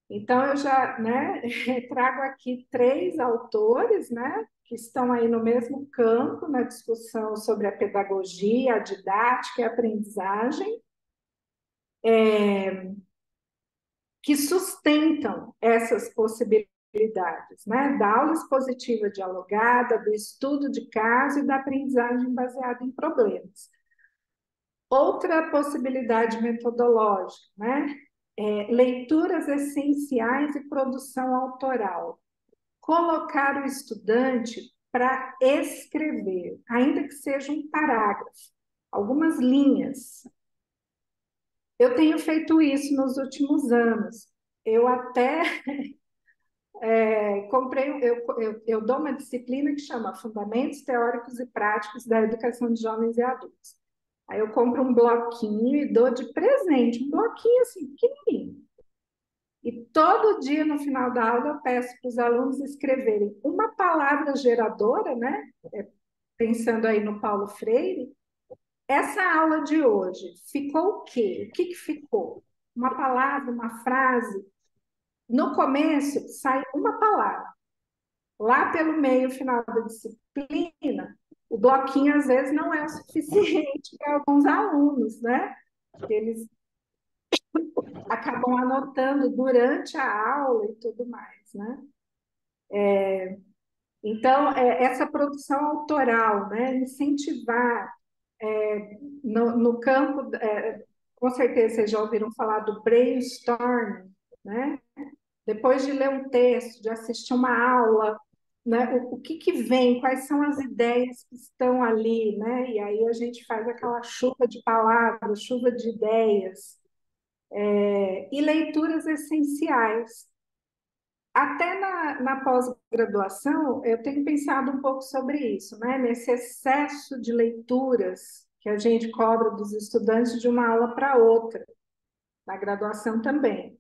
Então, eu já, né, trago aqui 3 autores, né, que estão aí no mesmo campo, na discussão sobre a pedagogia, a didática e a aprendizagem, que sustentam essas possibilidades habilidades, né? Da aula expositiva dialogada, do estudo de caso e da aprendizagem baseada em problemas. Outra possibilidade metodológica, né? Leituras essenciais e produção autoral. Colocar o estudante para escrever, ainda que seja um parágrafo, algumas linhas. Eu tenho feito isso nos últimos anos. Eu até comprei, eu dou uma disciplina que chama Fundamentos Teóricos e Práticos da Educação de Jovens e Adultos. Aí eu compro um bloquinho e dou de presente, um bloquinho assim, pequenininho. E todo dia, no final da aula, eu peço para os alunos escreverem uma palavra geradora, né? Pensando aí no Paulo Freire. Essa aula de hoje ficou o quê? O que ficou? Uma palavra, uma frase? No começo, sai uma palavra. Lá pelo meio, final da disciplina, o bloquinho às vezes não é o suficiente para alguns alunos, né? Eles acabam anotando durante a aula e tudo mais, né? Então, essa produção autoral, né? Incentivar no campo, com certeza vocês já ouviram falar do brainstorming, né? Depois de ler um texto, de assistir uma aula, né? O que vem, quais são as ideias que estão ali, né? E aí a gente faz aquela chuva de palavras, chuva de ideias, e leituras essenciais. Até na pós-graduação, eu tenho pensado um pouco sobre isso, né? Nesse excesso de leituras que a gente cobra dos estudantes de uma aula para outra, na graduação também.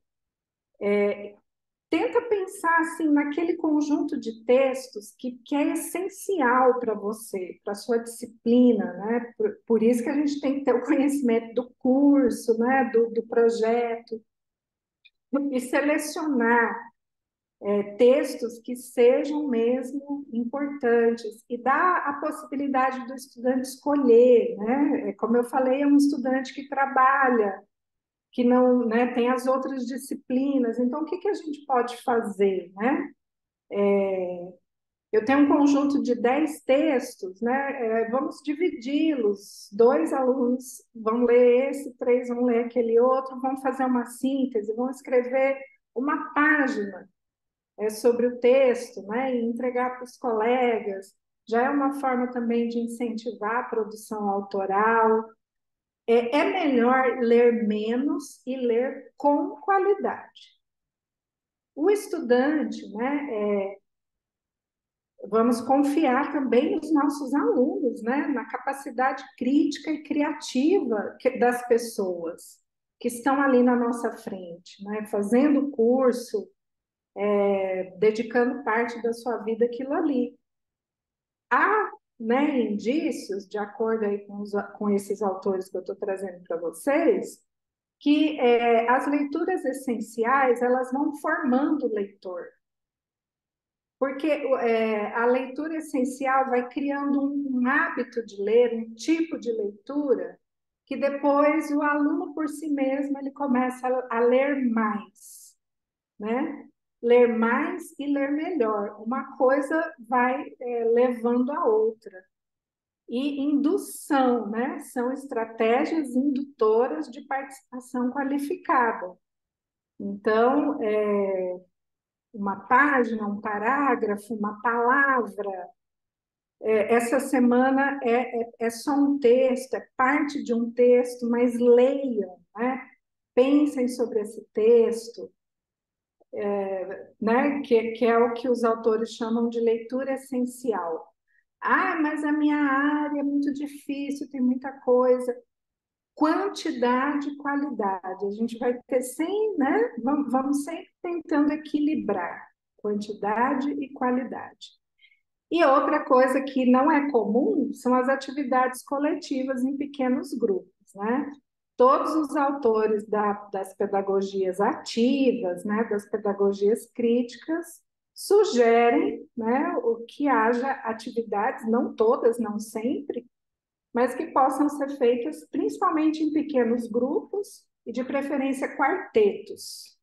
Tenta pensar assim naquele conjunto de textos que é essencial para você, para a sua disciplina, né? Por isso que a gente tem que ter o conhecimento do curso, né? Do projeto, e selecionar textos que sejam mesmo importantes e dar a possibilidade do estudante escolher, né? Como eu falei, é um estudante que trabalha, que não, né, tem as outras disciplinas. Então, o que a gente pode fazer, né? Eu tenho um conjunto de 10 textos, né? Vamos dividi-los. 2 alunos vão ler esse, 3 vão ler aquele outro, vão fazer uma síntese, vão escrever uma página sobre o texto, né? E entregar para os colegas. Já é uma forma também de incentivar a produção autoral. É melhor ler menos e ler com qualidade. O estudante, né? Vamos confiar também nos nossos alunos, né? Na capacidade crítica e criativa das pessoas que estão ali na nossa frente, né? Fazendo o curso, dedicando parte da sua vida àquilo ali. Há, né, indícios, de acordo aí com esses autores que eu estou trazendo para vocês, que as leituras essenciais, elas vão formando o leitor. Porque a leitura essencial vai criando um hábito de ler, um tipo de leitura, que depois o aluno por si mesmo ele começa a ler mais, né? Ler mais e ler melhor. Uma coisa vai levando a outra. E indução, né? São estratégias indutoras de participação qualificada. Então, uma página, um parágrafo, uma palavra. Essa semana é só um texto, é parte de um texto, mas leiam, né? Pensem sobre esse texto, né? Que é o que os autores chamam de leitura essencial. Ah, mas a minha área é muito difícil, tem muita coisa. Quantidade e qualidade. A gente vai ter sempre, né? Vamos sempre tentando equilibrar quantidade e qualidade. E outra coisa que não é comum são as atividades coletivas em pequenos grupos, né? Todos os autores das pedagogias ativas, né, das pedagogias críticas, sugerem, né, que haja atividades, não todas, não sempre, mas que possam ser feitas principalmente em pequenos grupos e de preferência quartetos.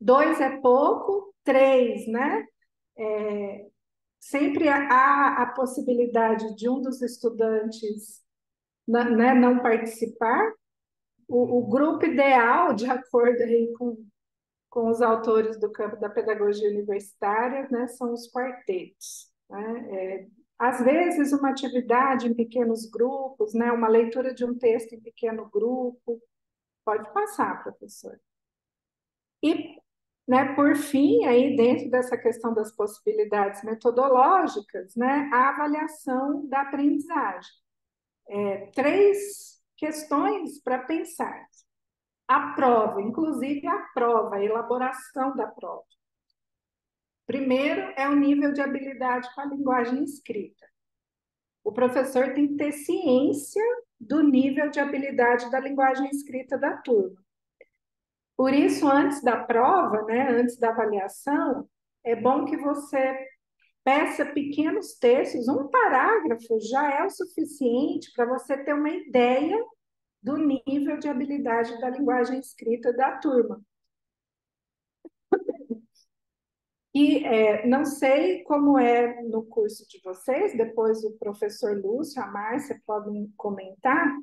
2 é pouco, três, né? Sempre há a possibilidade de um dos estudantes, né, não participar. O grupo ideal, de acordo aí com os autores do campo da pedagogia universitária, né, são os quartetos, né? Às vezes, uma atividade em pequenos grupos, né, uma leitura de um texto em pequeno grupo, pode passar, professor. E, né, por fim, aí dentro dessa questão das possibilidades metodológicas, né, a avaliação da aprendizagem. Três questões para pensar. A prova, inclusive a prova, a elaboração da prova. Primeiro é o nível de habilidade com a linguagem escrita. O professor tem que ter ciência do nível de habilidade da linguagem escrita da turma. Por isso, antes da prova, né, antes da avaliação, é bom que você peça pequenos textos, um parágrafo já é o suficiente para você ter uma ideia do nível de habilidade da linguagem escrita da turma. E não sei como é no curso de vocês, depois o professor Lúcio, a Márcia podem comentar,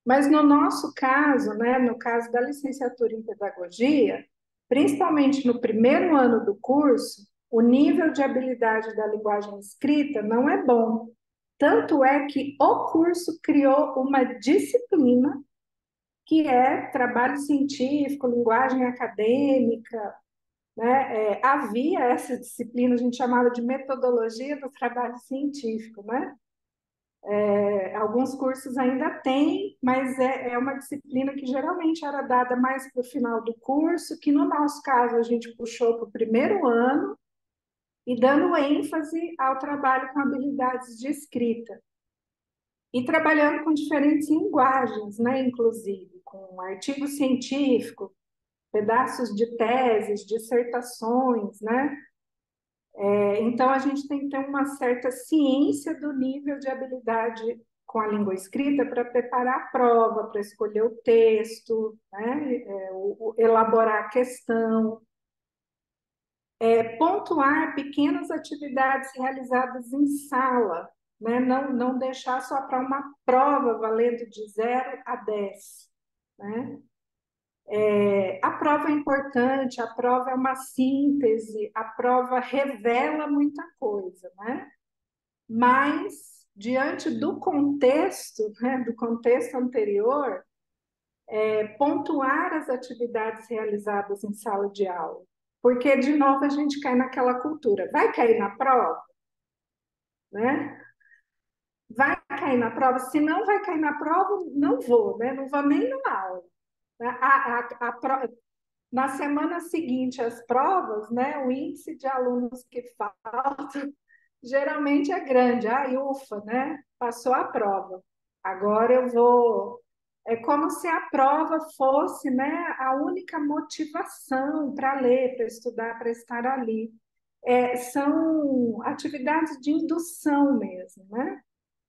mas no nosso caso, né, no caso da licenciatura em pedagogia, principalmente no primeiro ano do curso, o nível de habilidade da linguagem escrita não é bom. Tanto é que o curso criou uma disciplina que é trabalho científico, linguagem acadêmica, né? Havia essa disciplina, a gente chamava de metodologia do trabalho científico, né? Alguns cursos ainda têm, mas é uma disciplina que geralmente era dada mais para o final do curso, que no nosso caso a gente puxou para o primeiro ano, e dando ênfase ao trabalho com habilidades de escrita. E trabalhando com diferentes linguagens, né? Inclusive, com artigo científico, pedaços de teses, dissertações, né? Então, a gente tem que ter uma certa ciência do nível de habilidade com a língua escrita para preparar a prova, para escolher o texto, né? Elaborar a questão, pontuar pequenas atividades realizadas em sala, né? Não deixar só para uma prova valendo de 0 a 10, né? A prova é importante, a prova é uma síntese, a prova revela muita coisa, né? Mas, diante do contexto, né, do contexto anterior, pontuar as atividades realizadas em sala de aula. Porque, de novo, a gente cai naquela cultura. Vai cair na prova? Né? Vai cair na prova? Se não vai cair na prova, não vou, né? Não vou nem na aula. Na semana seguinte às provas, né, o índice de alunos que faltam geralmente é grande. Ai, ufa, né? Passou a prova. Agora eu vou. É como se a prova fosse, né, a única motivação para ler, para estudar, para estar ali. São atividades de indução mesmo, né?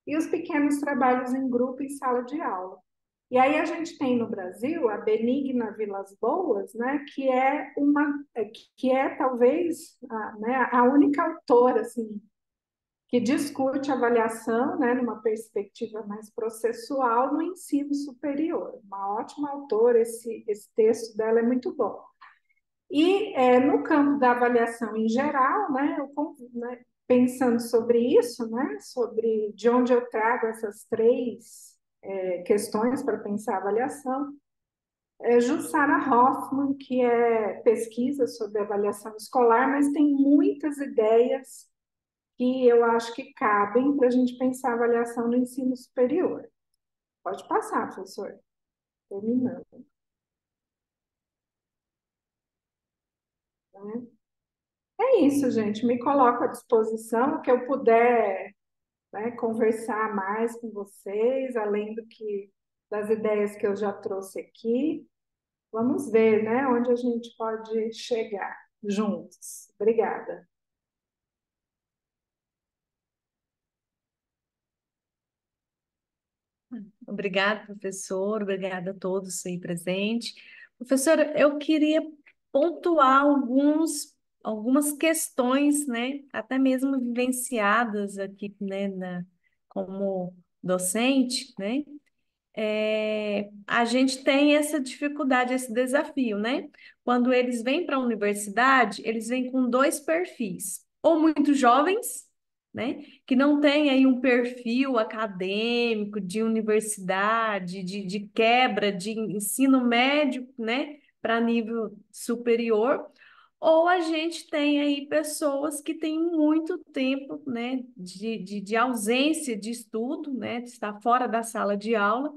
E os pequenos trabalhos em grupo em sala de aula. E aí a gente tem no Brasil a Benigna Vilas Boas, né, que é talvez né, a única autora assim, que discute avaliação, né, numa perspectiva mais processual no ensino superior. Uma ótima autora, esse texto dela é muito bom. E no campo da avaliação em geral, né, né, pensando sobre isso, né, sobre de onde eu trago essas três questões para pensar a avaliação, Jussara Hoffmann, que pesquisa sobre avaliação escolar, mas tem muitas ideias que eu acho que cabem para a gente pensar a avaliação no ensino superior. Pode passar, professor. Terminando. Né? É isso, gente. Me coloco à disposição, o que eu puder, né, conversar mais com vocês, além das ideias que eu já trouxe aqui. Vamos ver, né, onde a gente pode chegar juntos. Obrigada. Obrigada, professor. Obrigada a todos aí presentes. Professora, eu queria pontuar alguns algumas questões, né, até mesmo vivenciadas aqui, né, como docente, né, a gente tem essa dificuldade, esse desafio, né? Quando eles vêm para a universidade, eles vêm com dois perfis, ou muito jovens, né? Que não têm aí um perfil acadêmico de universidade, de quebra de ensino médio, né? Para nível superior, ou a gente tem aí pessoas que têm muito tempo, né, de ausência de estudo, né, de estar fora da sala de aula,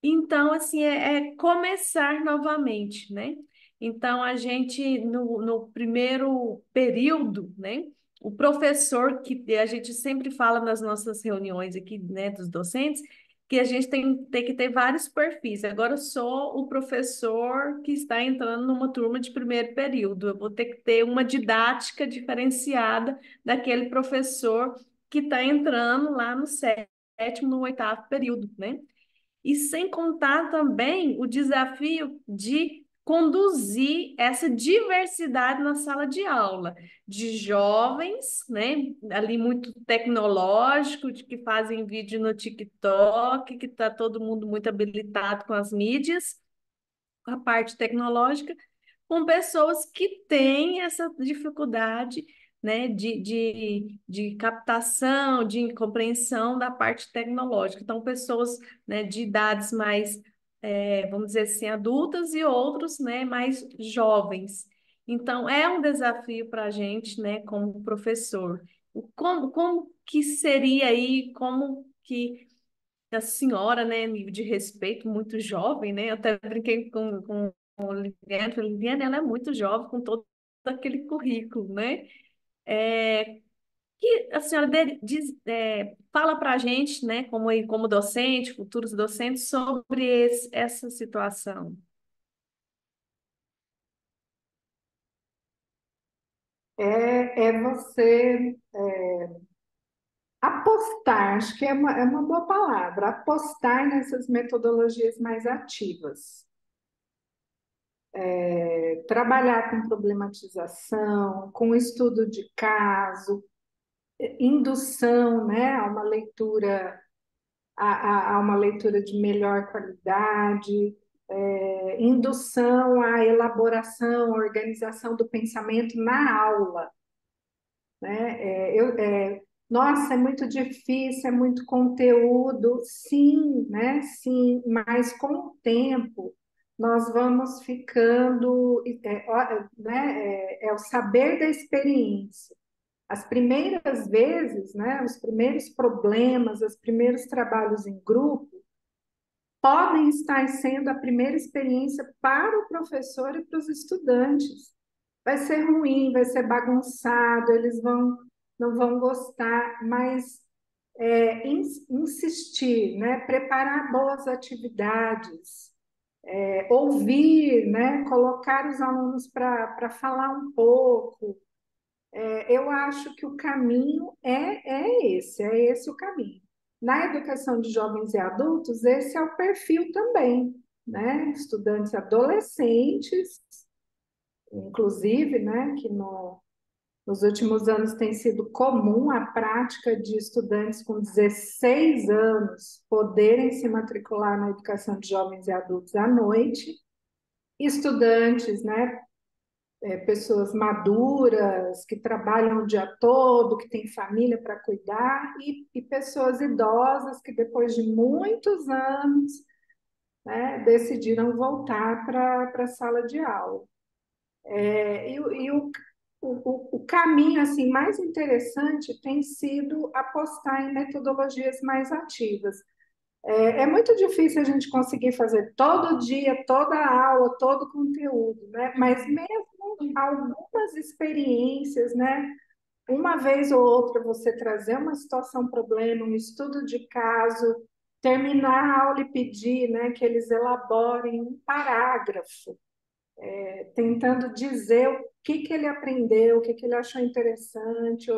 então, assim, é começar novamente, né? Então, a gente, no primeiro período, né? O professor, que a gente sempre fala nas nossas reuniões aqui, né, dos docentes, que a gente tem que ter vários perfis. Agora, eu sou o professor que está entrando numa turma de primeiro período. Eu vou ter que ter uma didática diferenciada daquele professor que está entrando lá no sétimo, no oitavo período, né? E sem contar também o desafio de conduzir essa diversidade na sala de aula, de jovens, né, ali muito tecnológico, de que fazem vídeo no TikTok, que está todo mundo muito habilitado com as mídias, com a parte tecnológica, com pessoas que têm essa dificuldade, né, de captação, de compreensão da parte tecnológica. Então, pessoas, né, de idades mais, vamos dizer assim, adultas e outros, né, mais jovens. Então, é um desafio para a gente, né, como professor. Como que seria aí, como que a senhora, né, nível de respeito, muito jovem, né? Eu até brinquei com Liliane, falei, Liliane, ela é muito jovem com todo aquele currículo, né? É, que a senhora fala para a gente, né, como docente, futuros docentes, sobre essa situação. É você apostar, acho que é uma boa palavra, apostar nessas metodologias mais ativas. Trabalhar com problematização, com estudo de caso, indução, né, a uma leitura de melhor qualidade, indução à elaboração, à organização do pensamento na aula, né? Nossa, é muito difícil, é muito conteúdo, sim, né? Sim, mas com o tempo nós vamos ficando, né? É o saber da experiência. As primeiras vezes, né? Os primeiros problemas, os primeiros trabalhos em grupo podem estar sendo a primeira experiência para o professor e para os estudantes. Vai ser ruim, vai ser bagunçado, não vão gostar, mas insistir, né? Preparar boas atividades, ouvir, né? Colocar os alunos para falar um pouco. Eu acho que o caminho é esse o caminho. Na educação de jovens e adultos, esse é o perfil também, né? Estudantes adolescentes, inclusive, né? Nos últimos anos tem sido comum a prática de estudantes com 16 anos poderem se matricular na educação de jovens e adultos à noite, estudantes, né? Pessoas maduras, que trabalham o dia todo, que têm família para cuidar, e pessoas idosas que, depois de muitos anos, né, decidiram voltar para a sala de aula. O caminho assim, mais interessante tem sido apostar em metodologias mais ativas. É muito difícil a gente conseguir fazer todo dia, toda aula, todo conteúdo, né? Mas mesmo algumas experiências, né? Uma vez ou outra você trazer uma situação, problema, um estudo de caso, terminar a aula e pedir, né, que eles elaborem um parágrafo, tentando dizer o que ele aprendeu, o que ele achou interessante,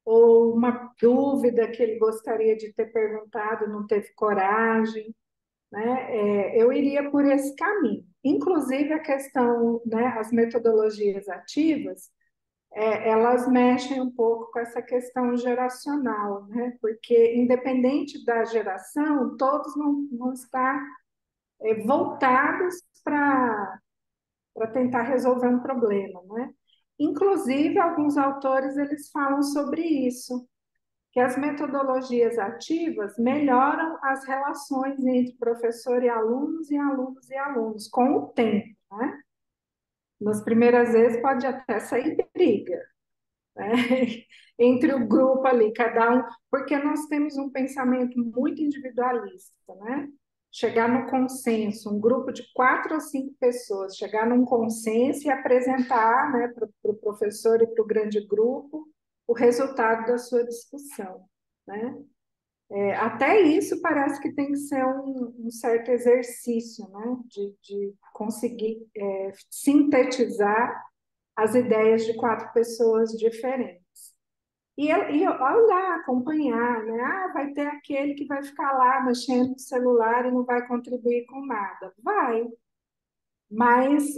ou uma dúvida que ele gostaria de ter perguntado, não teve coragem, né? Eu iria por esse caminho. Inclusive a questão, né, as metodologias ativas, elas mexem um pouco com essa questão geracional, né? Porque, independente da geração, todos vão estar voltados para tentar resolver um problema, né? Inclusive, alguns autores eles falam sobre isso, que as metodologias ativas melhoram as relações entre professor e alunos e alunos, com o tempo, né? Nas primeiras vezes pode até sair briga, né? Entre o grupo ali, cada um, porque nós temos um pensamento muito individualista, né? Chegar no consenso, um grupo de 4 ou 5 pessoas, chegar num consenso e apresentar, né, para o professor e para o grande grupo o resultado da sua discussão, né? Até isso parece que tem que ser um certo exercício, né? De conseguir sintetizar as ideias de 4 pessoas diferentes. E olhar, acompanhar, né? Ah, vai ter aquele que vai ficar lá mexendo no celular e não vai contribuir com nada. Vai, mas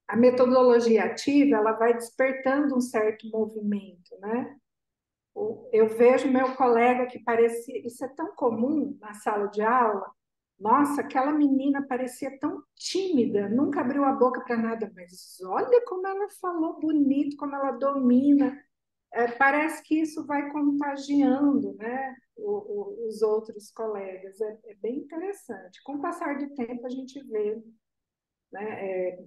a metodologia ativa, ela vai despertando um certo movimento, né? Eu vejo meu colega que parecia, isso é tão comum na sala de aula, nossa, aquela menina parecia tão tímida, nunca abriu a boca para nada, mas olha como ela falou bonito, como ela domina. Parece que isso vai contagiando, né, os outros colegas. É bem interessante. Com o passar do tempo, a gente vê, né,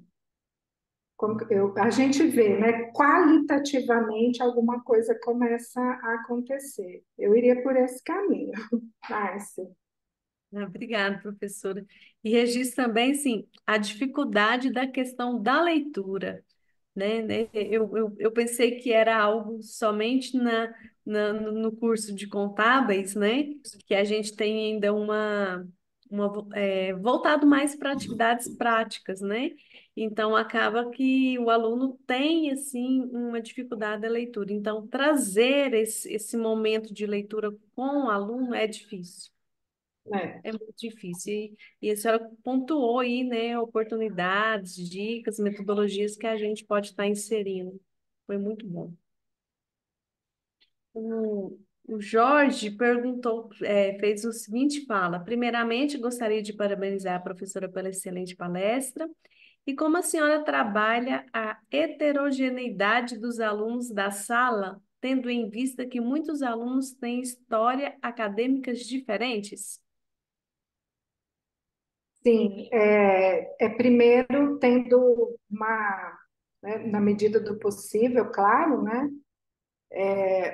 a gente vê, né, qualitativamente alguma coisa começa a acontecer. Eu iria por esse caminho, Márcia. Obrigada, professora. E registro também, sim, a dificuldade da questão da leitura. Né? Eu pensei que era algo somente no curso de contábeis, né? Que a gente tem ainda voltado mais para atividades práticas, né? Então, acaba que o aluno tem, assim, uma dificuldade da leitura. Então, trazer esse momento de leitura com o aluno é difícil. É. É muito difícil. E a senhora pontuou aí, né, oportunidades, dicas, metodologias que a gente pode estar inserindo. Foi muito bom. O Jorge perguntou, fez o seguinte fala: primeiramente, gostaria de parabenizar a professora pela excelente palestra. E como a senhora trabalha a heterogeneidade dos alunos da sala, tendo em vista que muitos alunos têm história acadêmicas diferentes? Sim, primeiro tendo uma, né, na medida do possível, claro, né,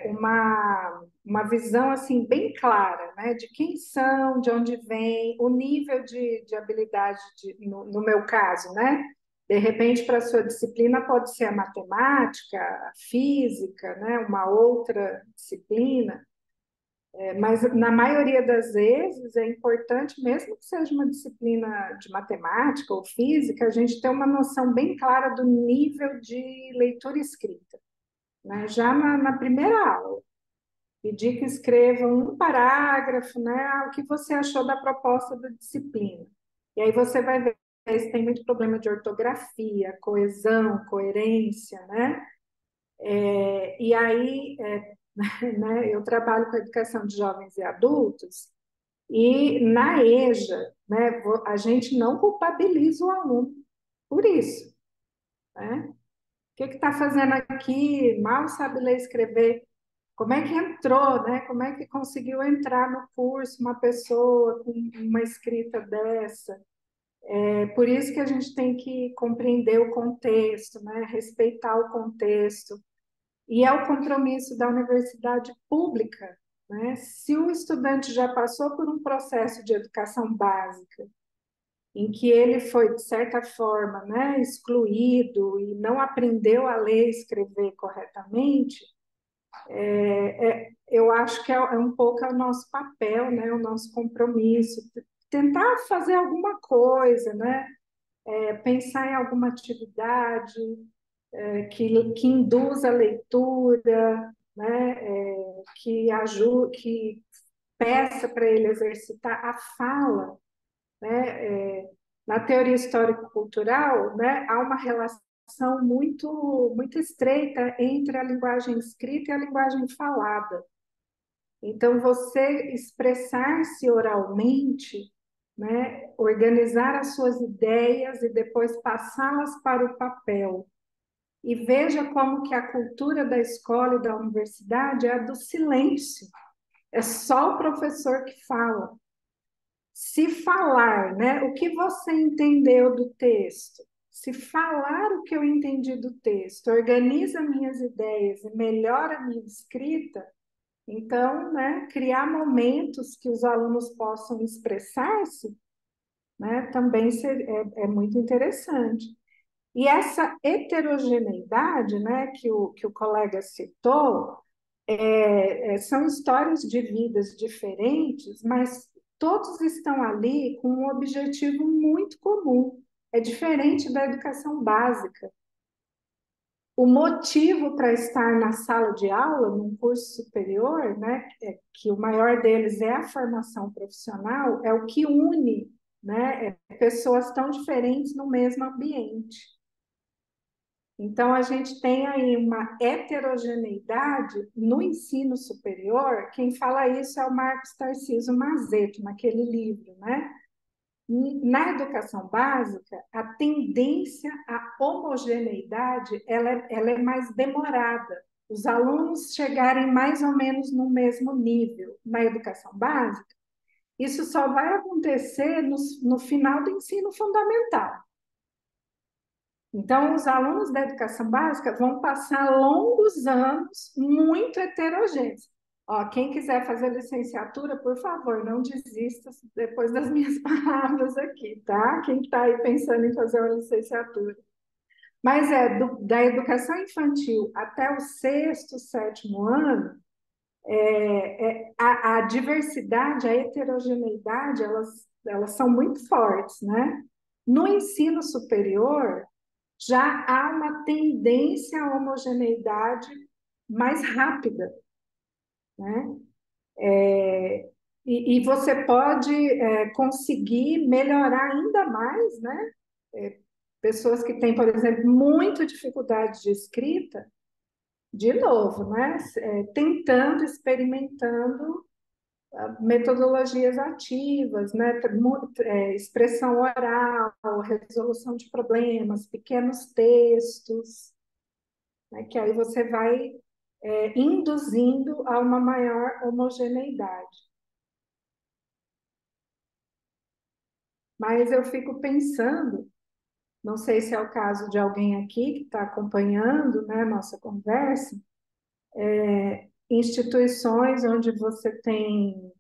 uma visão assim bem clara, né, de quem são, de onde vem, o nível de habilidade, no meu caso, né, de repente para a sua disciplina pode ser a matemática, a física, né, uma outra disciplina. Mas na maioria das vezes é importante, mesmo que seja uma disciplina de matemática ou física, a gente ter uma noção bem clara do nível de leitura e escrita, né? Já na primeira aula, pedir que escrevam um parágrafo, né? O que você achou da proposta da disciplina. E aí você vai ver se tem muito problema de ortografia, coesão, coerência, né? E aí, né, eu trabalho com a educação de jovens e adultos, e na EJA, né, a gente não culpabiliza o aluno por isso, né? O que está fazendo aqui? Mal sabe ler e escrever. Como é que entrou, né? Como é que conseguiu entrar no curso uma pessoa com uma escrita dessa? É por isso que a gente tem que compreender o contexto, né? Respeitar o contexto. E é o compromisso da universidade pública, né? Se o estudante já passou por um processo de educação básica, em que ele foi, de certa forma, né, excluído e não aprendeu a ler e escrever corretamente, eu acho que é um pouco o nosso papel, né, o nosso compromisso, tentar fazer alguma coisa, né, pensar em alguma atividade que induza a leitura, né, que ajude, que peça para ele exercitar a fala, né, Na teoria histórico-cultural, né, há uma relação muito estreita entre a linguagem escrita e a linguagem falada. Então, você expressar-se oralmente, né, organizar as suas ideias e depois passá-las para o papel. E veja como que a cultura da escola e da universidade é a do silêncio. É só o professor que fala. Se falar, né, o que você entendeu do texto, se falar o que eu entendi do texto, organiza minhas ideias e melhora a minha escrita, então, né, criar momentos que os alunos possam expressar-se, né, também é muito interessante. E essa heterogeneidade, né, que o colega citou, são histórias de vidas diferentes, mas todos estão ali com um objetivo muito comum. É diferente da educação básica. O motivo para estar na sala de aula, num curso superior, né, que o maior deles é a formação profissional, é o que une, né, pessoas tão diferentes no mesmo ambiente. Então, a gente tem aí uma heterogeneidade no ensino superior. Quem fala isso é o Marcos Tarcísio Mazeto, naquele livro, né? Na educação básica, a tendência à homogeneidade ela é mais demorada. Os alunos chegarem mais ou menos no mesmo nível na educação básica, isso só vai acontecer no final do ensino fundamental. Então, os alunos da educação básica vão passar longos anos muito heterogêneos. Ó, quem quiser fazer licenciatura, por favor, não desista depois das minhas palavras aqui, tá? Quem está aí pensando em fazer uma licenciatura. Mas da educação infantil até o sexto, sétimo ano, a diversidade, a heterogeneidade, elas são muito fortes, né? No ensino superior, já há uma tendência à homogeneidade mais rápida, né? E você pode conseguir melhorar ainda mais, né? Pessoas que têm, por exemplo, muita dificuldade de escrita, de novo, né? Tentando, experimentando metodologias ativas, né? Expressão oral, resolução de problemas, pequenos textos, né? Que aí você vai induzindo a uma maior homogeneidade. Mas eu fico pensando, não sei se é o caso de alguém aqui que está acompanhando, né, nossa conversa, instituições onde você tem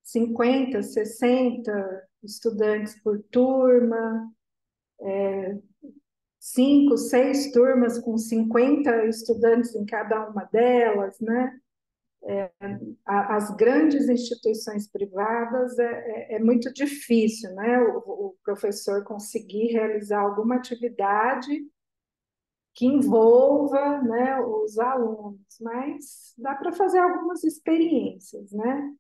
50, 60 estudantes por turma, 5, 6 turmas com 50 estudantes em cada uma delas, né? As grandes instituições privadas é muito difícil, né? O professor conseguir realizar alguma atividade que envolva, né, os alunos, mas dá para fazer algumas experiências, né?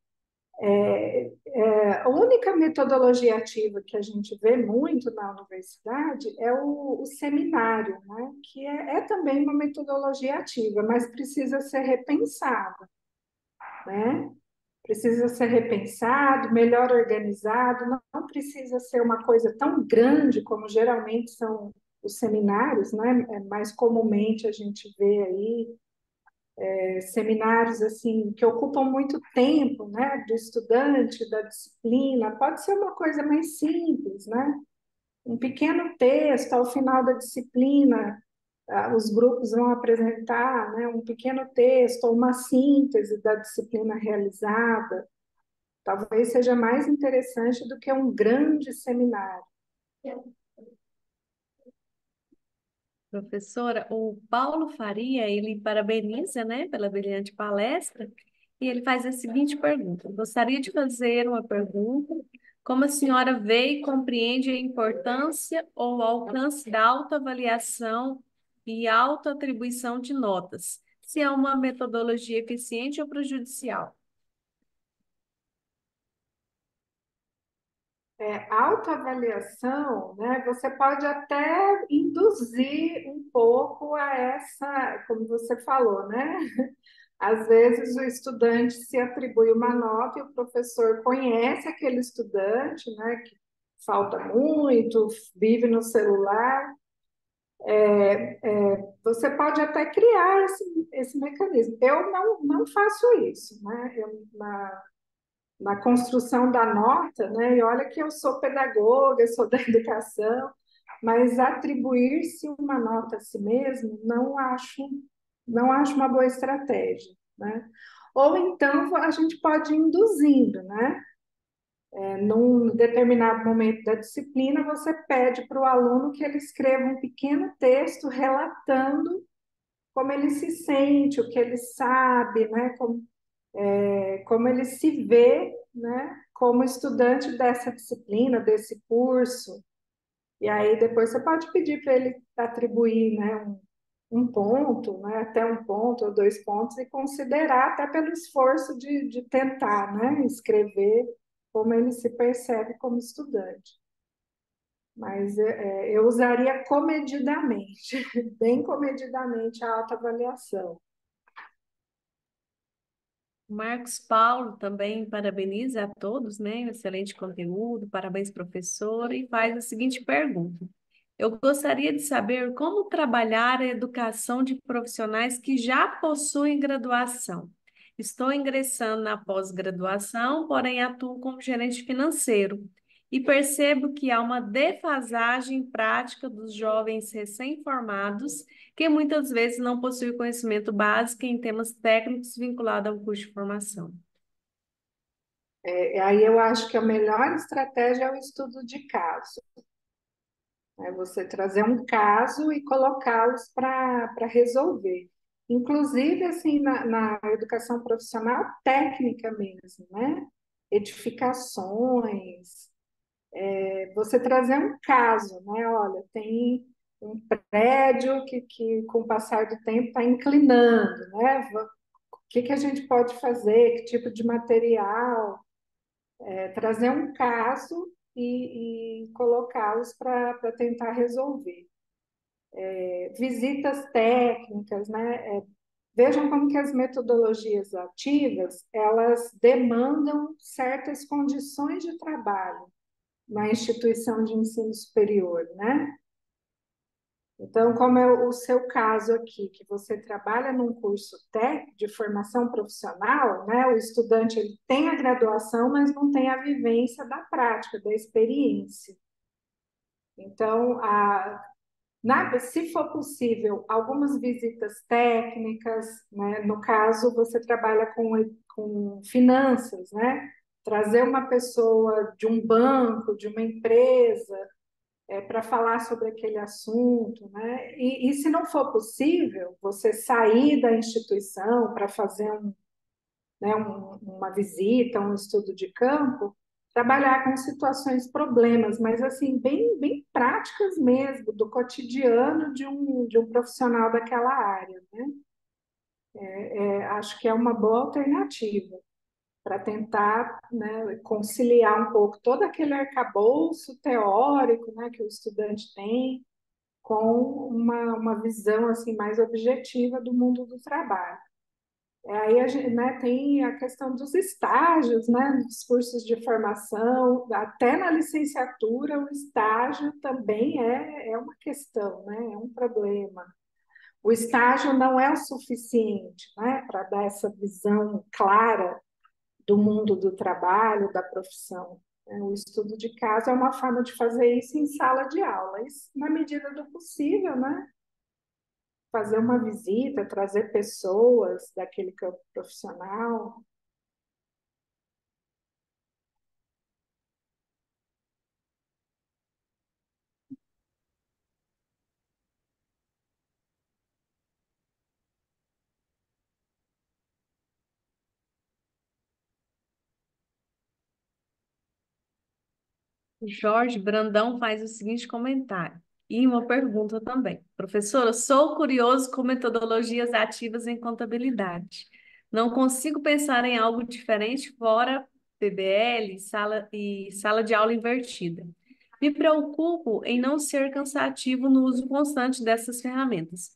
A única metodologia ativa que a gente vê muito na universidade é o seminário, né? Que é também uma metodologia ativa, mas precisa ser repensada, né? Precisa ser repensado, melhor organizado, não precisa ser uma coisa tão grande como geralmente são os seminários, né? Mais comumente a gente vê aí seminários assim que ocupam muito tempo, né? Do estudante, da disciplina. Pode ser uma coisa mais simples, né? Um pequeno texto ao final da disciplina, os grupos vão apresentar, né, um pequeno texto ou uma síntese da disciplina realizada. Talvez seja mais interessante do que um grande seminário. Professora, o Paulo Faria, ele parabeniza, né, pela brilhante palestra, e ele faz a seguinte pergunta: gostaria de fazer uma pergunta. Como a senhora vê e compreende a importância ou o alcance da autoavaliação e autoatribuição de notas? Se é uma metodologia eficiente ou prejudicial? Autoavaliação, né? Você pode até induzir um pouco a essa, como você falou, né? Às vezes o estudante se atribui uma nota e o professor conhece aquele estudante, né? Que falta muito, vive no celular. Você pode até criar esse mecanismo. Eu não faço isso, né? Na construção da nota, né? E olha que eu sou pedagoga, sou da educação, mas atribuir-se uma nota a si mesmo não acho uma boa estratégia, né? Ou então a gente pode ir induzindo, né? Num determinado momento da disciplina, você pede para o aluno que ele escreva um pequeno texto relatando como ele se sente, o que ele sabe, né? Como ele se vê, né, como estudante dessa disciplina, desse curso. E aí depois você pode pedir para ele atribuir, né, um ponto, né, até um ponto ou 2 pontos, e considerar até pelo esforço de tentar, né, escrever como ele se percebe como estudante. Mas eu usaria comedidamente, bem comedidamente a autoavaliação. Marcos Paulo também parabeniza a todos, né? Excelente conteúdo, parabéns, professor, e faz a seguinte pergunta: eu gostaria de saber como trabalhar a educação de profissionais que já possuem graduação. Estou ingressando na pós-graduação, porém atuo como gerente financeiro e percebo que há uma defasagem prática dos jovens recém-formados que muitas vezes não possuem conhecimento básico em temas técnicos vinculados ao curso de formação. Aí eu acho que a melhor estratégia é o estudo de caso. É você trazer um caso e colocá-los para resolver. Inclusive, assim, na educação profissional técnica mesmo, né? Edificações, você trazer um caso, né? Olha, tem um prédio que com o passar do tempo está inclinando, né? O que a gente pode fazer? Que tipo de material? Trazer um caso e colocá-los para tentar resolver. Visitas técnicas, né? Vejam como que as metodologias ativas, elas demandam certas condições de trabalho na instituição de ensino superior, né? Então, como é o seu caso aqui, que você trabalha num curso técnico de formação profissional, né? O estudante ele tem a graduação, mas não tem a vivência da prática, da experiência. Então, se for possível, algumas visitas técnicas, né? No caso, você trabalha com finanças, né? Trazer uma pessoa de um banco, de uma empresa, para falar sobre aquele assunto, né? E se não for possível, você sair da instituição para fazer uma visita, um estudo de campo, trabalhar com situações, problemas, mas assim, bem, bem práticas mesmo, do cotidiano de um profissional daquela área, né? Acho que é uma boa alternativa para tentar, né, conciliar um pouco todo aquele arcabouço teórico, né, que o estudante tem com uma visão assim mais objetiva do mundo do trabalho. Aí a gente, né, tem a questão dos estágios, né, dos cursos de formação, até na licenciatura o estágio também é uma questão, né, é um problema. O estágio não é o suficiente, né, para dar essa visão clara do mundo do trabalho, da profissão. O estudo de caso é uma forma de fazer isso em sala de aula, isso na medida do possível, né? Fazer uma visita, trazer pessoas daquele campo profissional. Jorge Brandão faz o seguinte comentário. E uma pergunta também. Professora, sou curioso com metodologias ativas em contabilidade. Não consigo pensar em algo diferente fora PBL, sala de aula invertida. Me preocupo em não ser cansativo no uso constante dessas ferramentas.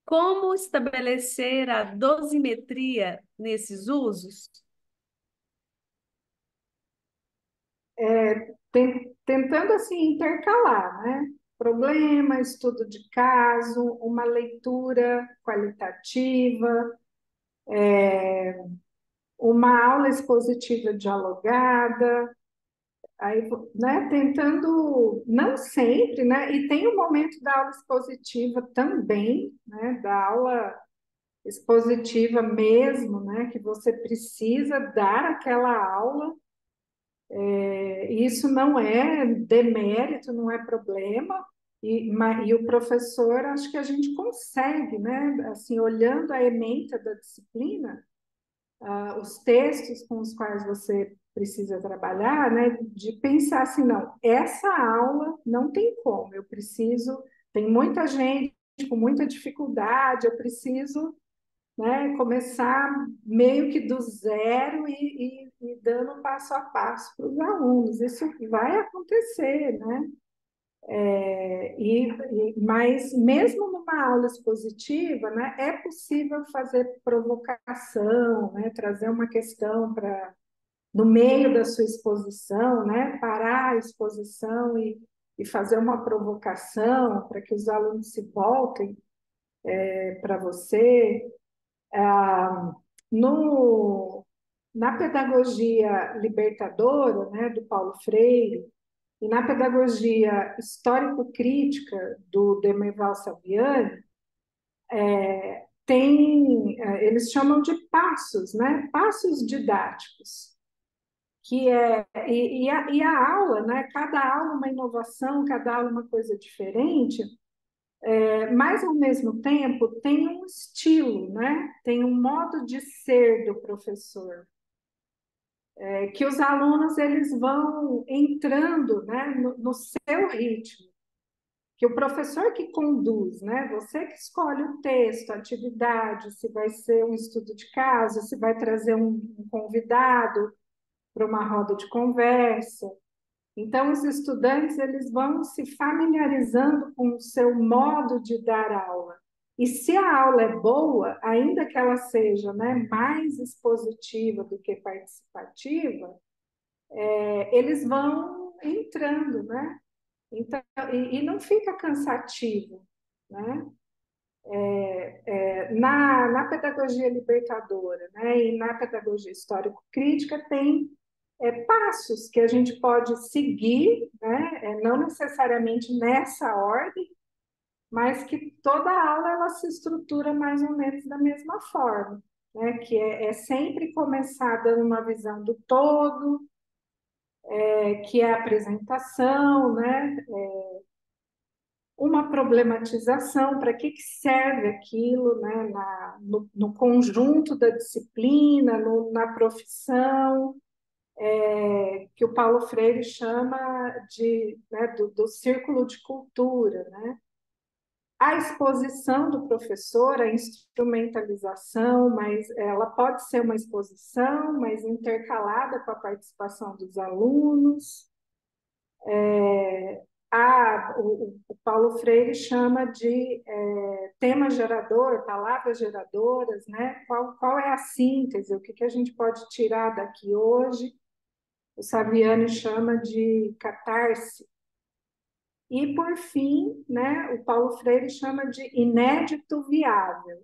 Como estabelecer a dosimetria nesses usos? Tentando assim intercalar, né? Problema, estudo de caso, uma leitura qualitativa, uma aula expositiva dialogada, aí, né, tentando, não sempre, né, e tem o momento da aula expositiva também, né, da aula expositiva mesmo, né, que você precisa dar aquela aula. Isso não é demérito, não é problema, e o professor, acho que a gente consegue, né, assim, olhando a ementa da disciplina, os textos com os quais você precisa trabalhar, né, de pensar assim, não, essa aula não tem como, eu preciso, tem muita gente com muita dificuldade, eu preciso, né, começar meio que do zero e dando passo a passo para os alunos. Isso vai acontecer, né? Mas mesmo numa aula expositiva, né, é possível fazer provocação, né, trazer uma questão para no meio da sua exposição, né, parar a exposição e fazer uma provocação para que os alunos se voltem para você. No, Na pedagogia libertadora, né, do Paulo Freire, e na pedagogia histórico-crítica do Demerval Saviani, eles chamam de passos, né? Passos didáticos, que a aula, né? Cada aula uma inovação, cada aula uma coisa diferente, mas ao mesmo tempo tem um estilo, né? Tem um modo de ser do professor, que os alunos eles vão entrando, né? No seu ritmo. Que o professor que conduz, né? Você que escolhe o texto, a atividade, se vai ser um estudo de caso, se vai trazer um convidado para uma roda de conversa. Então, os estudantes eles vão se familiarizando com o seu modo de dar aula. E se a aula é boa, ainda que ela seja, né, mais expositiva do que participativa, eles vão entrando, né? Então, não fica cansativo, né? Na pedagogia libertadora, né, e na pedagogia histórico-crítica tem passos que a gente pode seguir, né, não necessariamente nessa ordem, mas que toda aula ela se estrutura mais ou menos da mesma forma, né, que é sempre começar dando uma visão do todo, que é a apresentação, né, uma problematização, para que serve aquilo, né, no conjunto da disciplina, na profissão, que o Paulo Freire chama né, do círculo de cultura, né? A exposição do professor, a instrumentalização, mas ela pode ser uma exposição, mas intercalada com a participação dos alunos. O Paulo Freire chama de tema gerador, palavras geradoras, né? Qual é a síntese, o que a gente pode tirar daqui hoje? O Saviani chama de catarse. E, por fim, né, o Paulo Freire chama de inédito viável,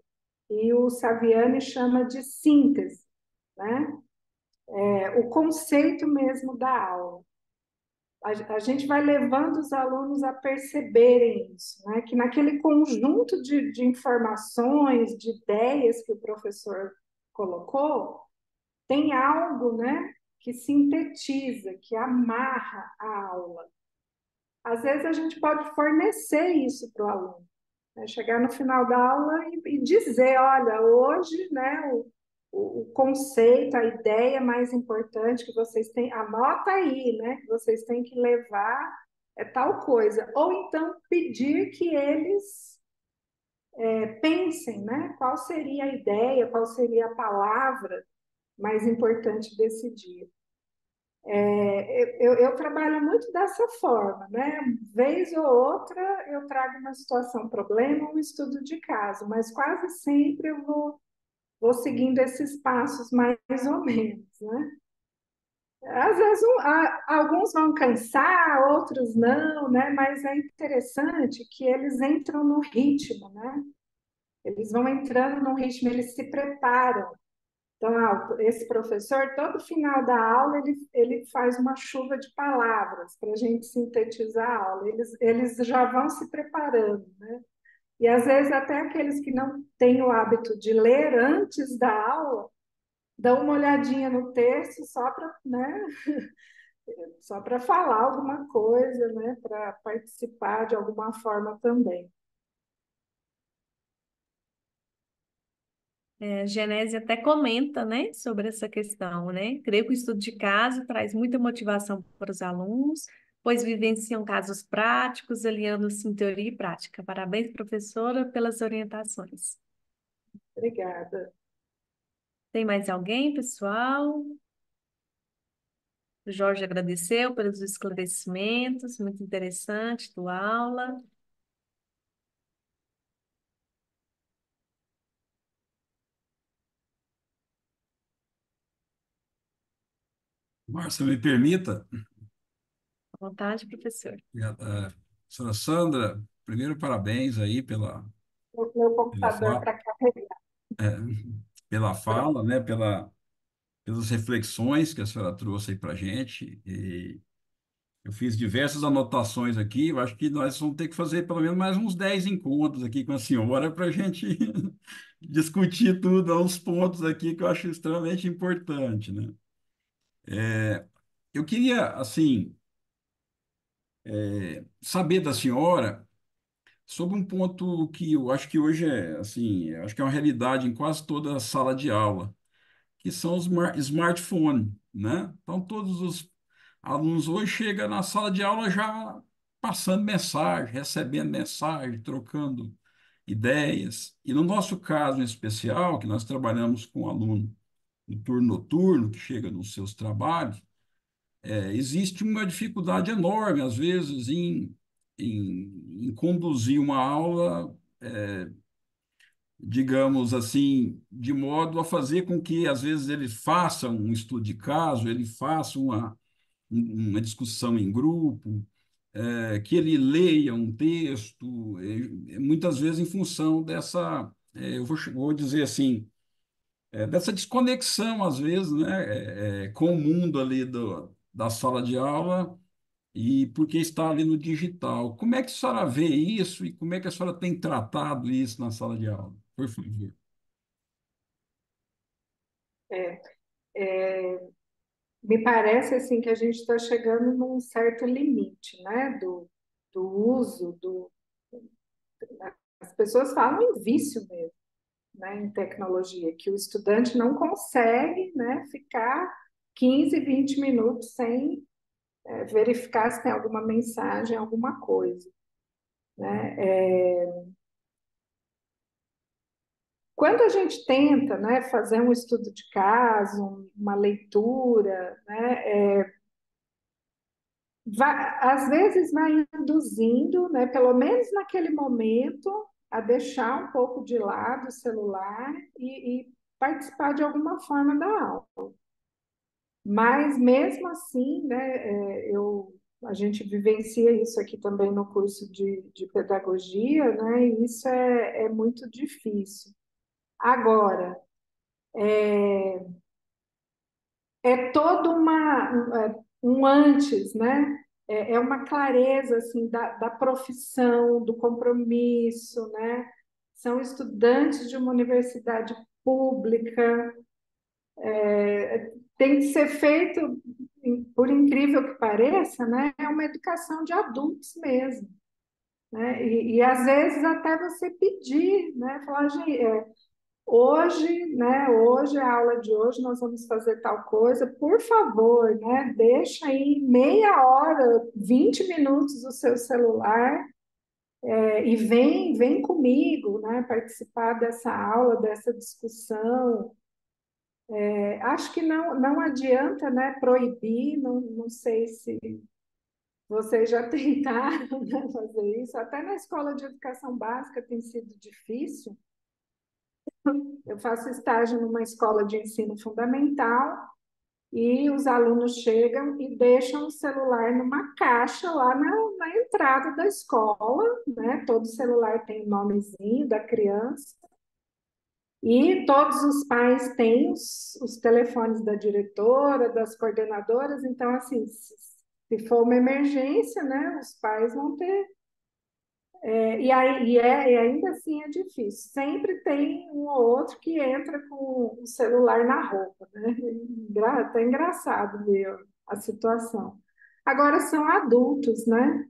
e o Saviani chama de síntese, né? O conceito mesmo da aula. A gente vai levando os alunos a perceberem isso, né? Que naquele conjunto de informações, de ideias que o professor colocou, tem algo, né, que sintetiza, que amarra a aula. Às vezes a gente pode fornecer isso para o aluno, né? Chegar no final da aula e dizer, olha, hoje, né, o conceito, a ideia mais importante que vocês têm, anota aí, né, que vocês têm que levar é tal coisa. Ou então pedir que eles pensem, né, qual seria a ideia, qual seria a palavra mais importante desse dia. Eu trabalho muito dessa forma, né? Vez ou outra eu trago uma situação, problema, um estudo de caso, mas quase sempre vou seguindo esses passos mais ou menos, né? Às vezes alguns vão cansar, outros não, né? Mas é interessante que eles entram no ritmo, né? Eles vão entrando no ritmo, eles se preparam. Então, esse professor, todo final da aula, ele faz uma chuva de palavras para a gente sintetizar a aula. Eles já vão se preparando, né? E às vezes até aqueles que não têm o hábito de ler antes da aula, dão uma olhadinha no texto só para, né, só para falar alguma coisa, né, para participar de alguma forma também. A Genese até comenta, né, sobre essa questão, né? Creio que o estudo de caso traz muita motivação para os alunos, pois vivenciam casos práticos, aliando assim, teoria e prática. Parabéns, professora, pelas orientações. Obrigada. Tem mais alguém, pessoal? O Jorge agradeceu pelos esclarecimentos, muito interessante, tua aula. Márcia, me permita, À vontade, professor. senhora Sandra, primeiro parabéns aí Meu pela, computador fa- para carregar. é, pela Pronto. fala, né, pelas reflexões que a senhora trouxe aí para a gente. E eu fiz diversas anotações aqui, eu acho que nós vamos ter que fazer pelo menos mais uns 10 encontros aqui com a senhora para a gente discutir tudo, uns pontos aqui que eu acho extremamente importante, né? Eu queria, assim, saber da senhora sobre um ponto que eu acho que hoje é, assim, eu acho que é uma realidade em quase toda a sala de aula, que são os smartphones, né? Então, todos os alunos hoje chegam na sala de aula já passando mensagem, recebendo mensagem, trocando ideias. E no nosso caso em especial, que nós trabalhamos com aluno no turno noturno, que chega nos seus trabalhos, existe uma dificuldade enorme, às vezes, em conduzir uma aula, digamos assim, de modo a fazer com que, às vezes, ele faça um estudo de caso, ele faça uma discussão em grupo, que ele leia um texto, muitas vezes em função dessa, eu vou dizer assim, dessa desconexão, às vezes, né, com o mundo ali da sala de aula e porque está ali no digital. Como é que a senhora vê isso e como é que a senhora tem tratado isso na sala de aula? Por favor. É, me parece assim que a gente está chegando num certo limite, né, do uso as pessoas falam em vício mesmo, né, em tecnologia, que o estudante não consegue, né, ficar 15, 20 minutos sem verificar se tem alguma mensagem, alguma coisa, né? Quando a gente tenta, né, fazer um estudo de caso, uma leitura, né, às vezes vai induzindo, né, pelo menos naquele momento, a deixar um pouco de lado o celular e participar de alguma forma da aula. Mas mesmo assim, né, a gente vivencia isso aqui também no curso de pedagogia, né, e isso é muito difícil. Agora, é todo um antes, né? É uma clareza assim da profissão, do compromisso, né? São estudantes de uma universidade pública, tem que ser feito, por incrível que pareça, né? É uma educação de adultos mesmo, né? E às vezes até você pedir, né? Falar, gente, hoje, né? Hoje, a aula de hoje, nós vamos fazer tal coisa. Por favor, né? Deixa aí meia hora, 20 minutos o seu celular, e vem comigo, né? Participar dessa aula, dessa discussão. Acho que não adianta, né, proibir, não sei se vocês já tentaram, né, fazer isso. Até na escola de educação básica tem sido difícil. Eu faço estágio numa escola de ensino fundamental e os alunos chegam e deixam o celular numa caixa lá na entrada da escola, né? Todo celular tem o nomezinho da criança. E todos os pais têm os telefones da diretora, das coordenadoras, então, assim, se for uma emergência, né, os pais vão ter. E ainda assim é difícil. Sempre tem um ou outro que entra com o celular na roupa, né? Tá engraçado ver a situação. Agora são adultos, né?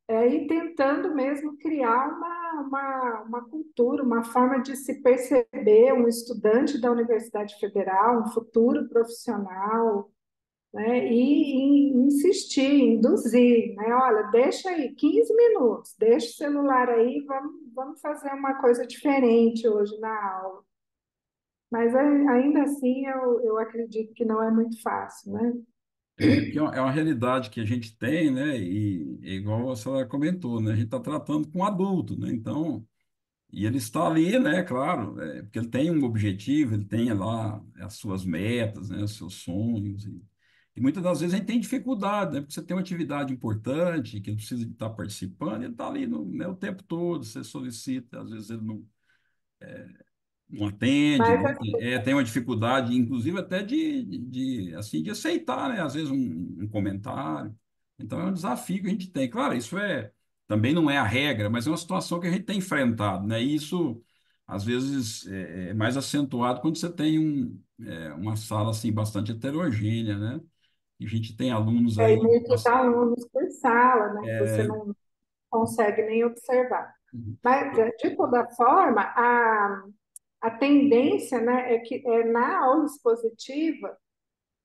É ir tentando mesmo criar uma cultura, uma forma de se perceber um estudante da Universidade Federal, um futuro profissional, né? E insistir, induzir, né? Olha, deixa aí 15 minutos, deixa o celular aí, vamos fazer uma coisa diferente hoje na aula. Mas ainda assim eu acredito que não é muito fácil, né? Porque é uma realidade que a gente tem, né? E é igual a senhora comentou, né? A gente está tratando com adulto, né? Então, e ele está ali, né? Claro, porque ele tem um objetivo, ele tem lá as suas metas, né? Os seus sonhos. E muitas das vezes a gente tem dificuldade, né? Porque você tem uma atividade importante que ele precisa de estar participando, ele está ali no, né, o tempo todo, você solicita, às vezes ele não atende, Mas né? Tem uma dificuldade, inclusive até assim, de aceitar, né? Às vezes um comentário. Então é um desafio que a gente tem. Claro, isso também não é a regra, mas é uma situação que a gente tem enfrentado, né? E isso, às vezes, é mais acentuado quando você tem uma sala, assim, bastante heterogênea, né? E a gente tem alunos é aí... muitos alunos por sala, né? Que você não consegue nem observar. Mas, de toda forma, a tendência, né, é que na aula expositiva,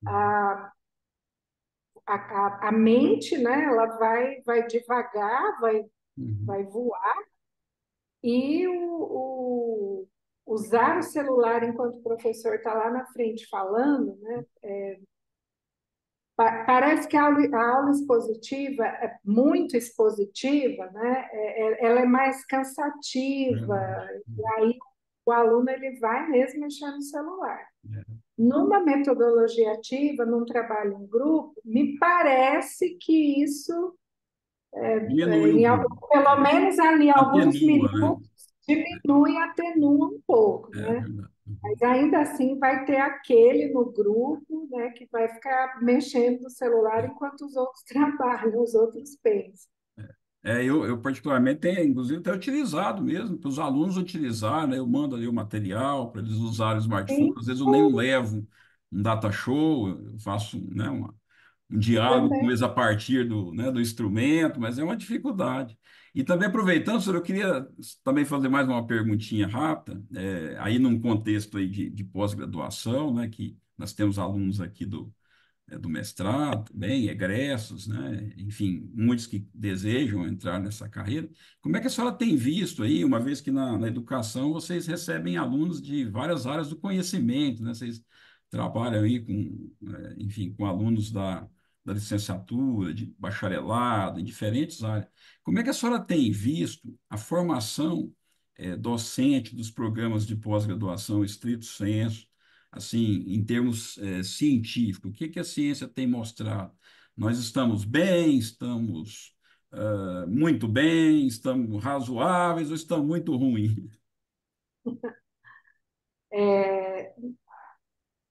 a mente, né, ela vai devagar, vai voar, e usar o celular enquanto o professor está lá na frente falando, né, parece que a aula expositiva é muito expositiva, né, ela é mais cansativa, e aí o aluno ele vai mesmo mexer no celular. Numa metodologia ativa, num trabalho em grupo, me parece que isso, Diminui um pouco, pelo menos ali alguns atenua, né? minutos, diminui e atenua um pouco, É né? verdade. Mas ainda assim vai ter aquele no grupo, né, que vai ficar mexendo no celular enquanto os outros trabalham, os outros pensam. Eu particularmente tenho, inclusive, até utilizado mesmo, para os alunos utilizar, né? Eu mando ali o material para eles usarem o smartphone. Sim, Às vezes eu nem levo um data show, eu faço, né, um diálogo com também. eles a partir do instrumento, mas é uma dificuldade. E também aproveitando, senhor, eu queria também fazer mais uma perguntinha rápida, aí num contexto aí de pós-graduação, né, que nós temos alunos aqui do mestrado, também, egressos, né? Enfim, muitos que desejam entrar nessa carreira. Como é que a senhora tem visto aí, uma vez que na educação vocês recebem alunos de várias áreas do conhecimento, né? Vocês trabalham aí enfim, com alunos da licenciatura, de bacharelado, em diferentes áreas. Como é que a senhora tem visto a formação docente dos programas de pós-graduação estrito sensu, assim, em termos científicos, o que que a ciência tem mostrado? Nós estamos bem, estamos muito bem, estamos razoáveis ou estamos muito ruins?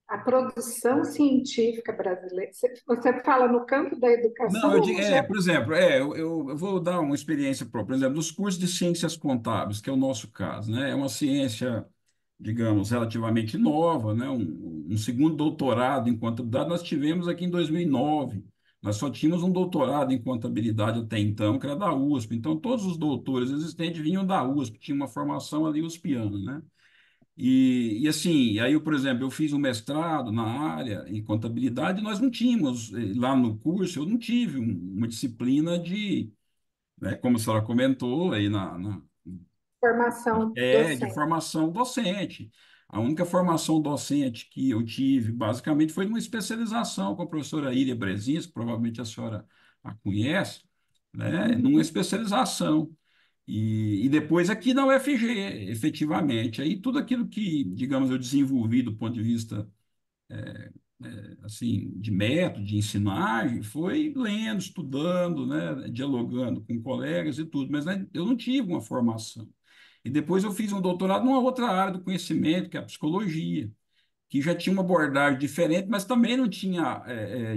A produção científica brasileira, você fala no campo da Não, educação eu ou digo, no geral? por exemplo, eu vou dar uma experiência própria. Por exemplo, nos cursos de ciências contábeis, que é o nosso caso, né? É uma ciência, digamos, relativamente nova, né? Um segundo doutorado em contabilidade nós tivemos aqui em 2009. Nós só tínhamos um doutorado em contabilidade até então, que era da USP. Então, todos os doutores existentes vinham da USP, tinha uma formação ali uspiana, né? Assim, aí eu, por exemplo, eu fiz um mestrado na área em contabilidade, e nós não tínhamos, lá no curso, eu não tive uma disciplina de, né, como a senhora comentou, aí Formação De docente. formação docente. A única formação docente que eu tive, basicamente, foi numa especialização com a professora Iria Brezins, que provavelmente a senhora a conhece, né? Numa Uhum. especialização. E depois aqui na UFG, efetivamente. Aí tudo aquilo que, digamos, eu desenvolvi do ponto de vista assim, de método, de ensinagem, foi lendo, estudando, né, dialogando com colegas e tudo, mas né, eu não tive uma formação. E depois eu fiz um doutorado numa outra área do conhecimento, que é a psicologia, que já tinha uma abordagem diferente, mas também não tinha